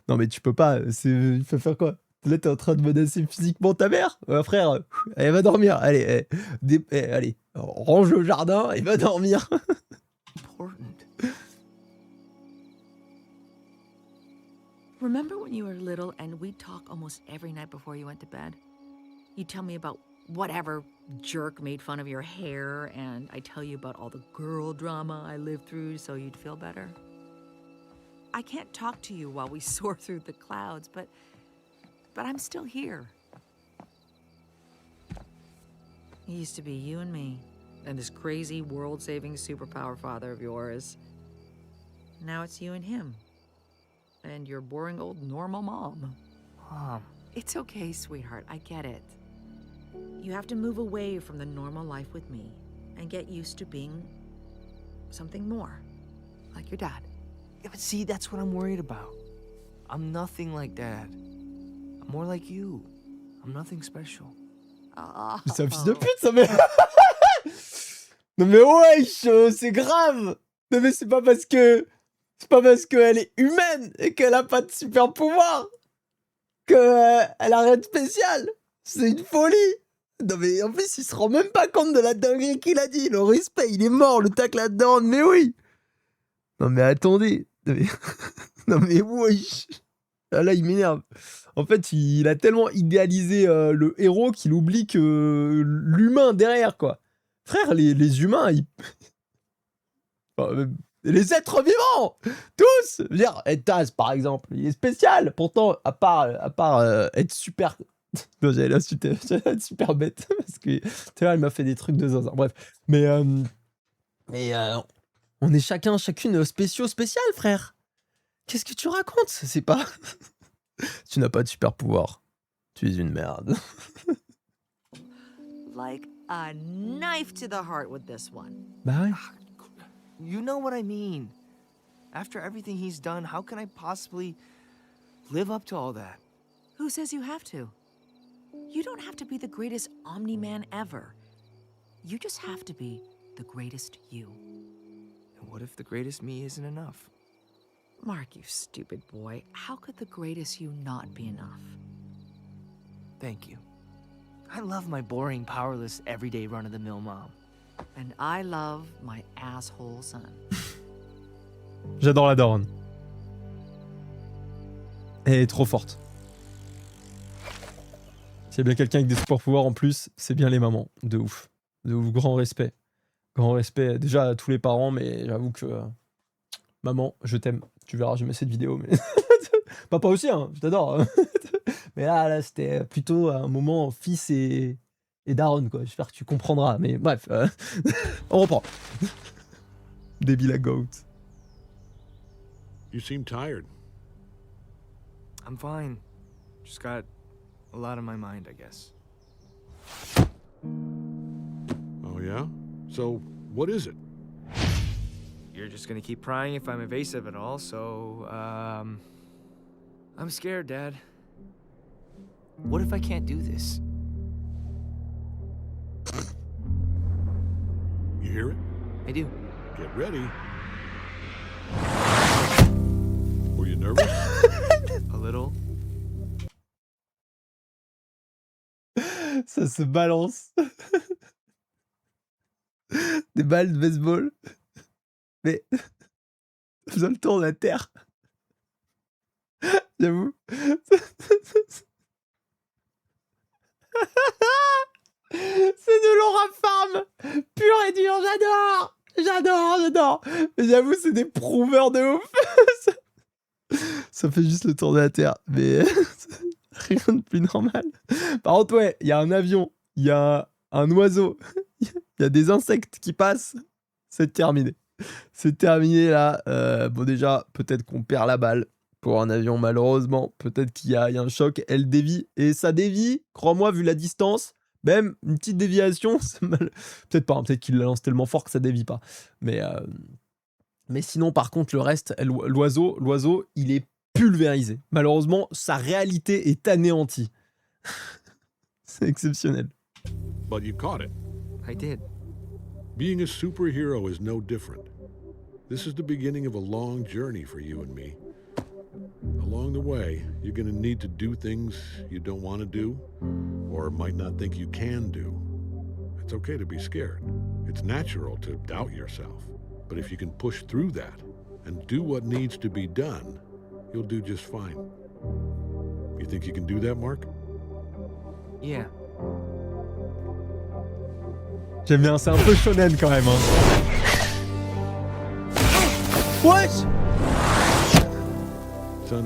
Non mais tu peux pas. Il faut faire quoi? Là t'es en train de menacer physiquement ta mère. Frère, elle va dormir. Allez, allez, range le jardin et va dormir. Remember when you were little and we'd talk almost every night before you went to bed? You'd tell me about whatever jerk made fun of your hair, and I'd tell you about all the girl drama I lived through so you'd feel better. I can't talk to you while we soar through the clouds, but I'm still here. It used to be you and me, and this crazy world-saving superpower father of yours. Now it's you and him. And your boring old normal mom. Mom. It's okay, sweetheart. I get it. You have to move away from the normal life with me and get used to being something more, like your dad. Yeah, but see, that's what I'm worried about. I'm nothing like Dad. I'm more like you. I'm nothing special. C'est un fils de pute, ça, mais... Non mais wesh, c'est grave. Non mais c'est pas parce qu'elle est humaine et qu'elle a pas de super pouvoir qu'elle a rien de spécial. C'est une folie. Non mais en plus il se rend même pas compte de la dinguerie qu'il a dit. Le respect, il est mort, le tacle là-dedans, mais oui. Non mais attendez. Non mais wesh. Là il m'énerve. En fait il a tellement idéalisé le héros qu'il oublie que l'humain derrière quoi. Frère, les humains, Les êtres vivants, tous. Je veux dire, Ed Taz, par exemple, il est spécial. Pourtant, à part être super... Non, j'allais être super bête, parce que tout à l'heure, il m'a fait des trucs de zinzin. Bref, mais on est chacune spécial, frère. Qu'est-ce que tu racontes? C'est pas... Tu n'as pas de super pouvoir. Tu es une merde. Like a knife to the heart with this one. Bah ouais. You know what I mean. After everything he's done, how can I possibly live up to all that? Who says you have to? You don't have to be the greatest Omni-Man ever. You just have to be the greatest you. And what if the greatest me isn't enough? Mark, you stupid boy. How could the greatest you not be enough? Thank you. I love my boring, powerless, everyday run-of-the-mill mom. And I love my asshole son. J'adore la daronne. Elle est trop forte. S'il y a bien quelqu'un avec des super pouvoirs en plus, c'est bien les mamans. De ouf. De ouf, grand respect. Grand respect déjà à tous les parents, mais j'avoue que... maman, je t'aime. Tu verras jamais cette vidéo, mais... Papa aussi, hein, je t'adore. Mais là, c'était plutôt un moment fils et daronne, quoi. J'espère que tu comprendras, mais bref. On reprend. Débile à goat. You seem tired. I'm fine. Just got a lot on my mind, I guess. Oh, yeah? So, what is it? You're just gonna keep prying if I'm evasive at all, so, I'm scared, Dad. What if I can't do this? You hear it? I do. Get ready. Were you nervous? A little. Ça se balance. Des balles de baseball. Mais... faisant le tour de la Terre. J'avoue. C'est de Laura Farm. Pur et dur, j'adore. J'adore. Mais j'avoue, c'est des prouveurs de ouf. Ça fait juste le tour de la Terre. Mais rien de plus normal. Par contre, ouais, il y a un avion. Il y a un oiseau. Il y a des insectes qui passent. C'est terminé. C'est terminé là. Bon, déjà, peut-être qu'on perd la balle pour un avion, malheureusement. Peut-être qu'il y a un choc. Elle dévie. Et ça dévie, crois-moi, vu la distance. Même une petite déviation, c'est mal. Peut-être pas, hein, peut-être qu'il la lance tellement fort que ça dévie pas. Mais sinon, par contre, le reste, l'oiseau, il est pulvérisé. Malheureusement, sa réalité est anéantie. C'est exceptionnel. But you caught it. I did. Being a superhero is no different. This is the beginning of a long journey for you and me. Along the way, you're gonna need to do things you don't want to do, or might not think you can do. It's okay to be scared. It's natural to doubt yourself. But if you can push through that and do what needs to be done, you'll do just fine. You think you can do that, Mark? Yeah. J'aime bien, c'est un peu shonen quand même. Hein. Wesh! Son,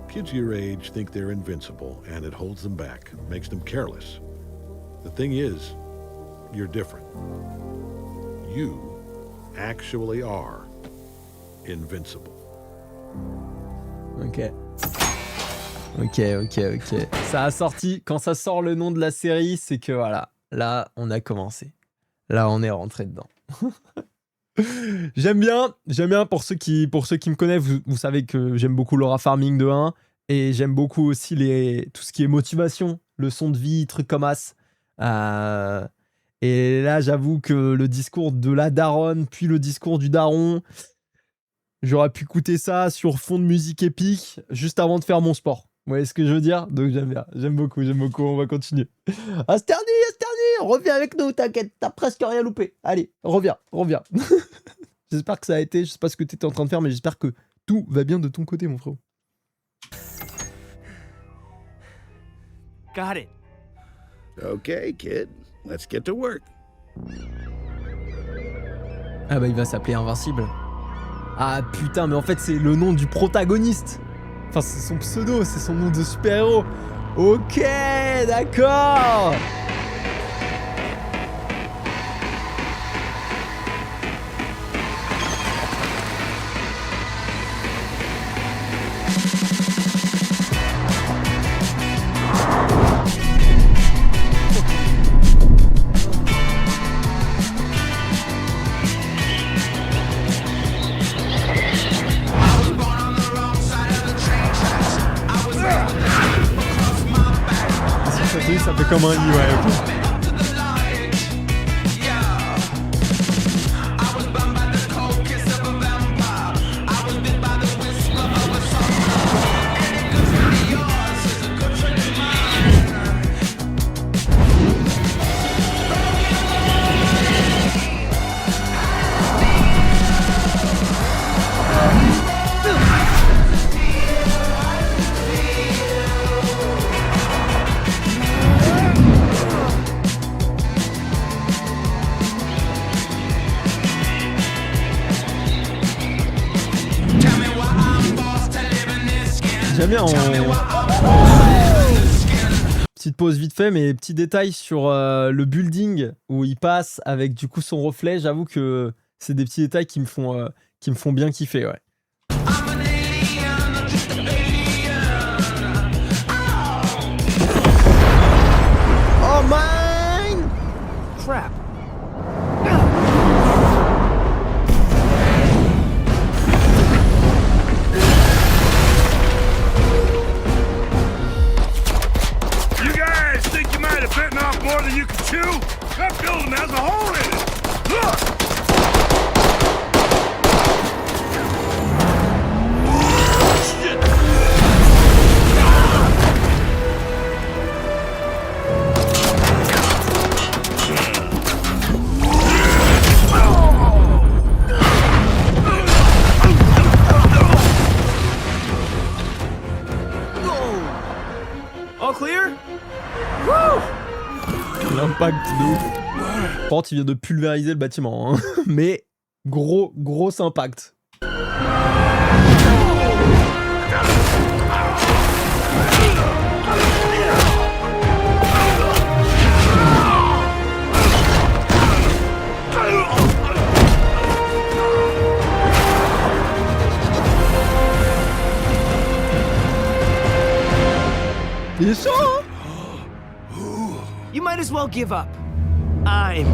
kids your age think they're invincible, and it holds them back, makes them careless. The thing is, you're different. You actually are invincible. Ok. Ça a sorti, quand ça sort le nom de la série, c'est que voilà, là, on a commencé. Là, on est rentré dedans. J'aime bien pour ceux qui me connaissent, vous savez que j'aime beaucoup Laura Farming de 1 et j'aime beaucoup aussi tout ce qui est motivation, leçon de vie, trucs comme as. Et là, j'avoue que le discours de la daronne, puis le discours du daron, j'aurais pu écouter ça sur fond de musique épique juste avant de faire mon sport. Vous voyez ce que je veux dire? Donc j'aime bien, j'aime beaucoup, on va continuer. Asterny, reviens avec nous, t'inquiète, t'as presque rien loupé. Allez, reviens. J'espère que ça a été, je sais pas ce que t'étais en train de faire, mais j'espère que tout va bien de ton côté, mon frère. Got it. Okay, kid. Let's get to work. Ah bah il va s'appeler Invincible. Ah putain, mais en fait, c'est le nom du protagoniste. Enfin, c'est son pseudo, c'est son nom de super-héros. Ok, d'accord. Ça fait comme un lit, ouais, ok. J'aime bien petite pause vite fait, mais petit détail sur le building où il passe avec du coup son reflet. J'avoue que c'est des petits détails qui me font bien kiffer, ouais. Oh mine! Crap. Bitten off more than you can chew? That building has a hole in it! Look! All clear? L'impact de ouf. Par contre, il vient de pulvériser le bâtiment, hein. Mais gros impact. Il est chaud, hein? You might as well give up. I'm...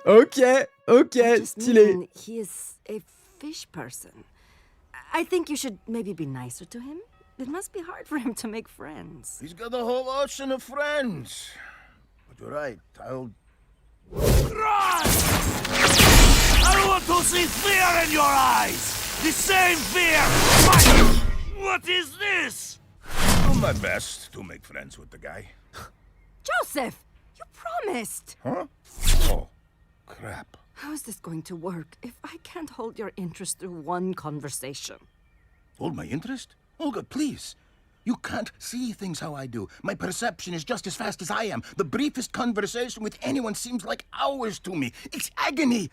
Ok, stylé. He is a fish person. I think you should maybe be nicer to him. It must be hard for him to make friends. He's got a whole ocean of friends. But you're right, I'll... Run! I want to see fear in your eyes! The same fear! What is this? do my best to make friends with the guy. Joseph! You promised! Huh? Oh, crap. How is this going to work if I can't hold your interest through one conversation? Hold my interest? Olga, please. You can't see things how I do. My perception is just as fast as I am. The briefest conversation with anyone seems like hours to me. It's agony.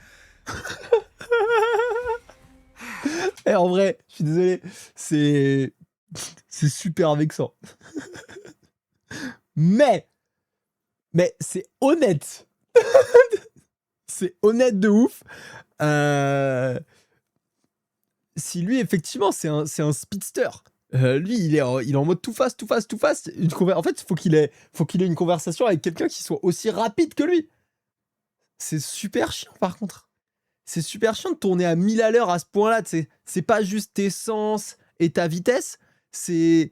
Et en vrai, je suis désolé, c'est super vexant. Mais c'est honnête. C'est honnête de ouf. Si lui, effectivement, c'est un speedster. Lui, il est en mode tout fast. En fait, faut qu'il ait une conversation avec quelqu'un qui soit aussi rapide que lui. C'est super chiant, par contre. C'est super chiant de tourner à 1000 à l'heure à ce point-là. C'est pas juste tes sens et ta vitesse. C'est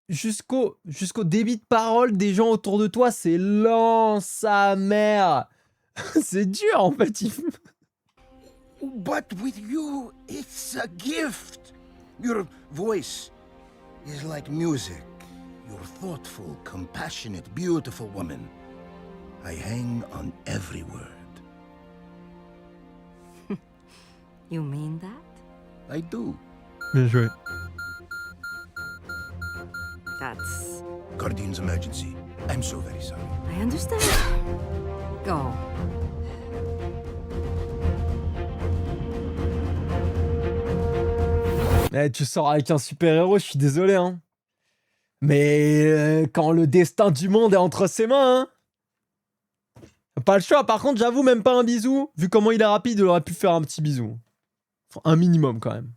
jusqu'au débit de parole des gens autour de toi. C'est lent, sa mère. C'est dur, en fait. But with you, it's a gift. Your voice is like music. You're thoughtful, compassionate, beautiful woman. I hang on every word. You mean that? I do. Bien joué. That's... Guardian's emergency. I'm so very sorry. I understand. Go. Eh, tu sors avec un super-héros, je suis désolé, hein. Mais quand le destin du monde est entre ses mains, hein. Pas le choix. Par contre, j'avoue, même pas un bisou. Vu comment il est rapide, il aurait pu faire un petit bisou. Enfin, un minimum, quand même.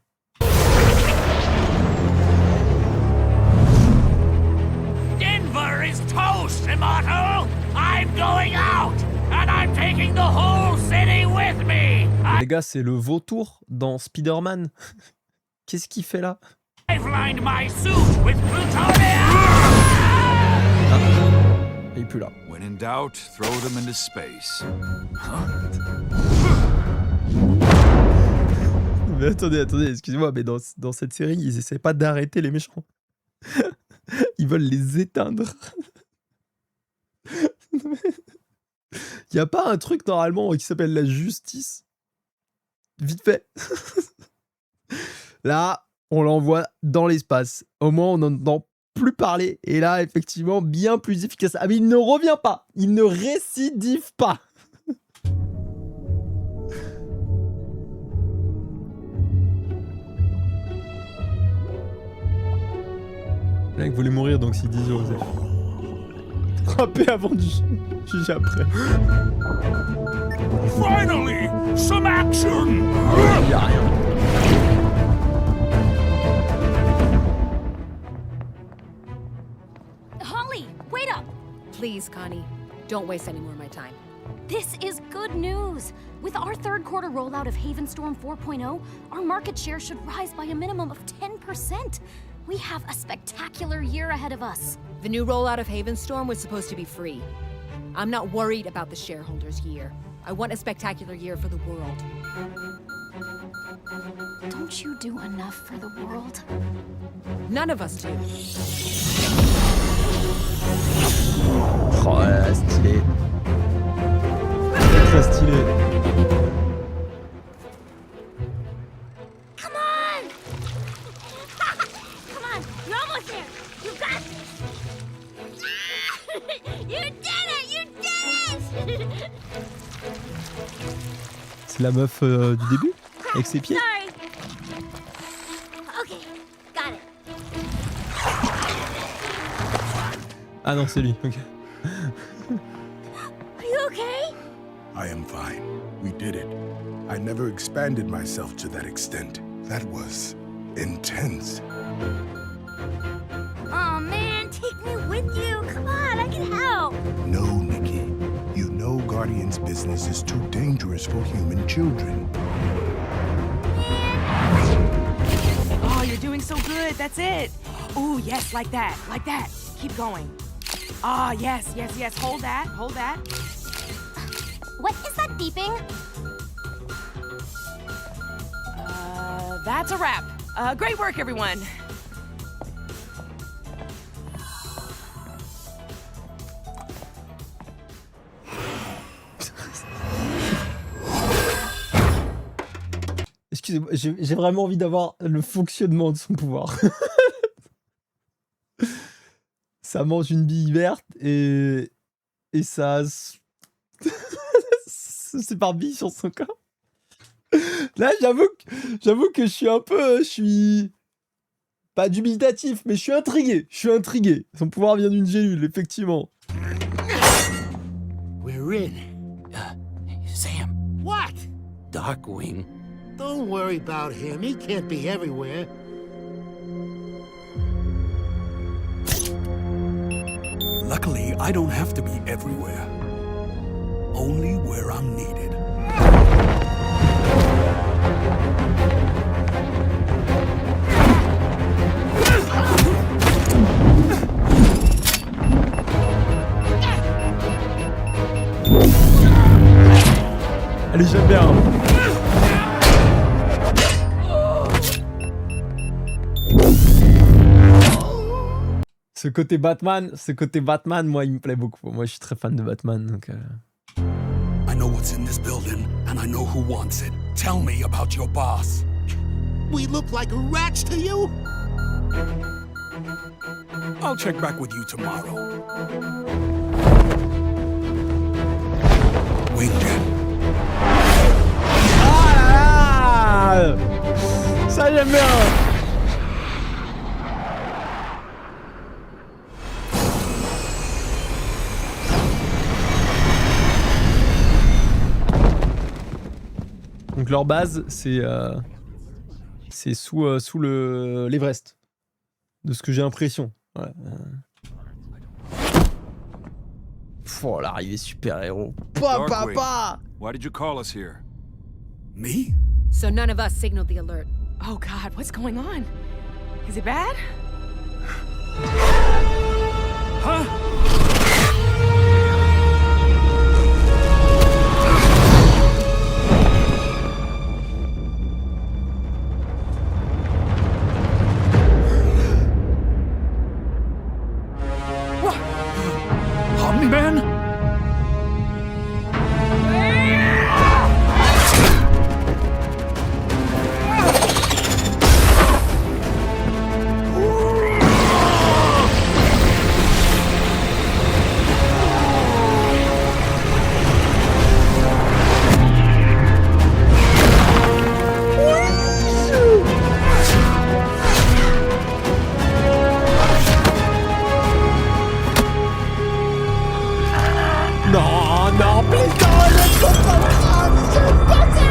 Denver is toast, Immortal! I'm going out! And I'm taking the whole city with me! Les gars, c'est le vautour dans Spider-Man. Qu'est-ce qu'il fait là? I've lined my suit with plutonium! Il est plus là. When in doubt, throw them into space. Mais attendez, excusez-moi, mais dans cette série, ils essaient pas d'arrêter les méchants. Ils veulent les éteindre. Y a pas un truc normalement qui s'appelle la justice? Vite fait. Là, on l'envoie dans l'espace. Au moins, on n'entend plus parler. Et là, effectivement, bien plus efficace. Ah, mais il ne revient pas. Il ne récidive pas. Le mec voulait mourir, donc s'il disait Joseph. Frapper avant de juger après. Finally! Some action! Y a rien. Holly, wait up! Please, Connie, don't waste any more of my time. This is good news. With our third quarter rollout of Havenstorm 4.0, our market share should rise by a minimum of 10%. We have a spectacular year ahead of us. The new rollout of Havenstorm was supposed to be free. I'm not worried about the shareholders' year. I want a spectacular year for the world. Don't you do enough for the world? None of us do. Oh là, stylé. Très stylé. Come on! Come on, you're almost there. You got it! You did it! You did it! C'est la meuf du début? Avec ses pieds? Sorry. Okay, got it. Ah non, c'est lui, ok. Are you okay? I am fine. We did it. I never expanded myself to that extent. That was intense. Oh man, take me with you. Come on, I can help. No, Nikki. You know Guardian's business is too dangerous for human children. Oh, you're doing so good. That's it. Ooh, yes, like that. Like that. Keep going. Ah, yes, yes, yes. Hold that. Hold that. What is that beeping? That's a wrap. Great work, everyone. Excusez-moi, j'ai vraiment envie d'avoir le fonctionnement de son pouvoir. Ça mange une bille verte et ça s'éparpille sur son corps. Là, j'avoue que je suis un peu... Je suis... Pas dubitatif, mais je suis intrigué. Son pouvoir vient d'une gélule, effectivement. We're in. Sam. What? Darkwing. Don't worry about him. He can't be everywhere. Luckily, I don't have to be everywhere. Only where I'm needed. Allez, j'aime bien. Ce côté Batman, moi, il me plaît beaucoup. Moi, je suis très fan de Batman, donc... I know what's in this building, and I know who wants it. Tell me about your boss. We look like rats to you? I'll check back with you tomorrow. Wingman. Ah là là, ça j'aime bien. Donc leur base, c'est sous l'Everest, de ce que j'ai l'impression. Ouais. Oh, l'arrivée super-héros. Darkwing, why did you call us here? Me? So none of us signaled the alert. Oh God, what's going on? Is it bad? Huh? Omni-Man? Non, non, putain, laisse pas ça, j'aime pas ça.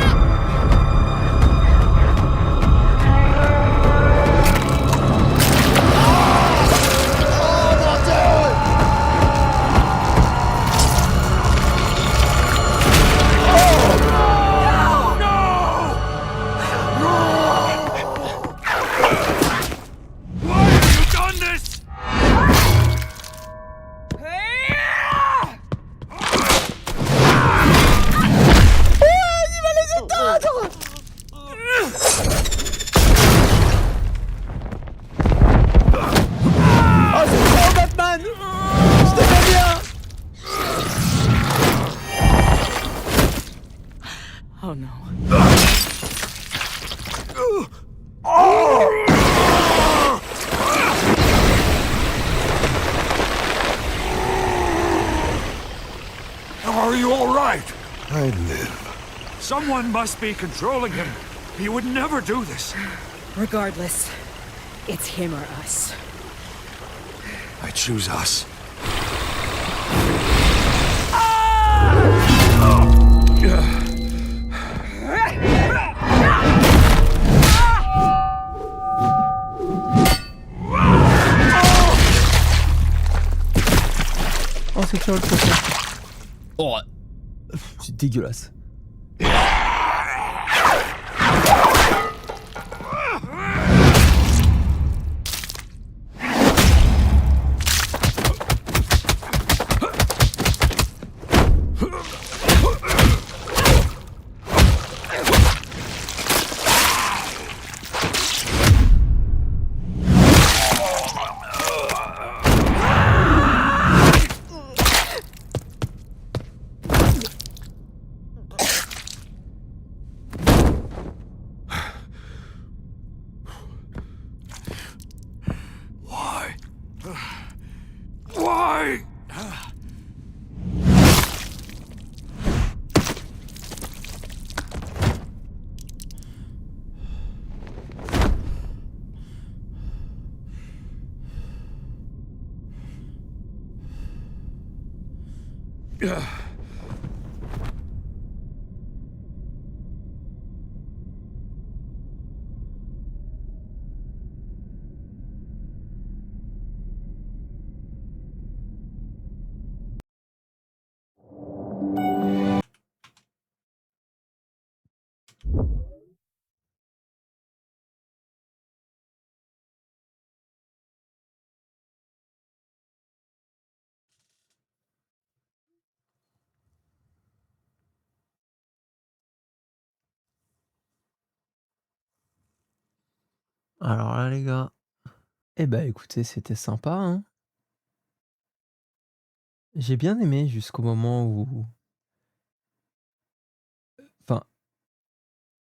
Oh mon Dieu. Why have you done this? Il va les éteindre. Oh, c'est trop Batman. Je t'aimais bien. Oh no. Are you all right? I live. Someone must be controlling him. He would never do this. Regardless, it's him or us. I choose us. Oh, c'est Charles Crossman. Oh, c'est dégueulasse. Why? Alors là, les gars, eh ben écoutez, c'était sympa, hein. J'ai bien aimé jusqu'au moment où, enfin,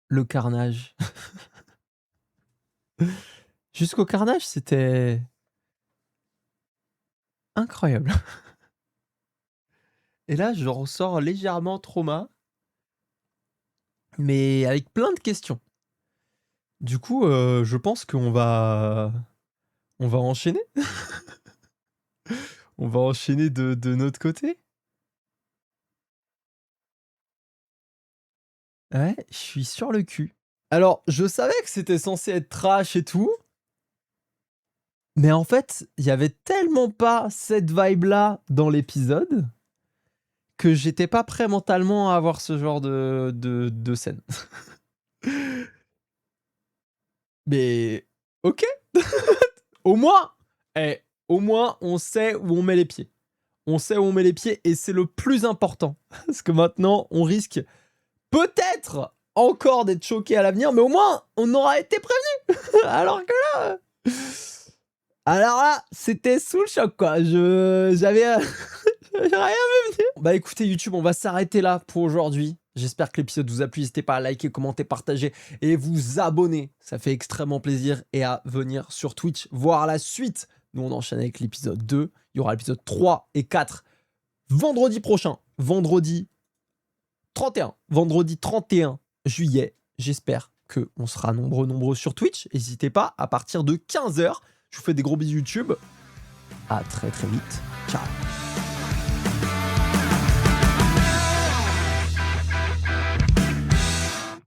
le carnage. Jusqu'au carnage, c'était Incroyable. Et là, je ressors légèrement trauma, mais avec plein de questions. Du coup, je pense qu'on va enchaîner. On va enchaîner de notre côté. Ouais, je suis sur le cul. Alors, je savais que c'était censé être trash et tout, mais en fait, il y avait tellement pas cette vibe-là dans l'épisode que j'étais pas prêt mentalement à avoir ce genre de scène. Mais ok. Au moins, au moins, on sait où on met les pieds. On sait où on met les pieds et c'est le plus important. Parce que maintenant, on risque peut-être encore d'être choqué à l'avenir, mais au moins, on aura été prévenu. Alors que là... Alors là, c'était sous le choc, quoi. J'avais rien vu venir. Bah écoutez, YouTube, on va s'arrêter là pour aujourd'hui. J'espère que l'épisode vous a plu. N'hésitez pas à liker, commenter, partager et vous abonner. Ça fait extrêmement plaisir. Et à venir sur Twitch voir la suite. Nous, on enchaîne avec l'épisode 2. Il y aura l'épisode 3 et 4 vendredi prochain. Vendredi 31. Vendredi 31 juillet. J'espère qu'on sera nombreux sur Twitch. N'hésitez pas à partir de 15h. Je vous fais des gros bisous YouTube. À très vite. Ciao.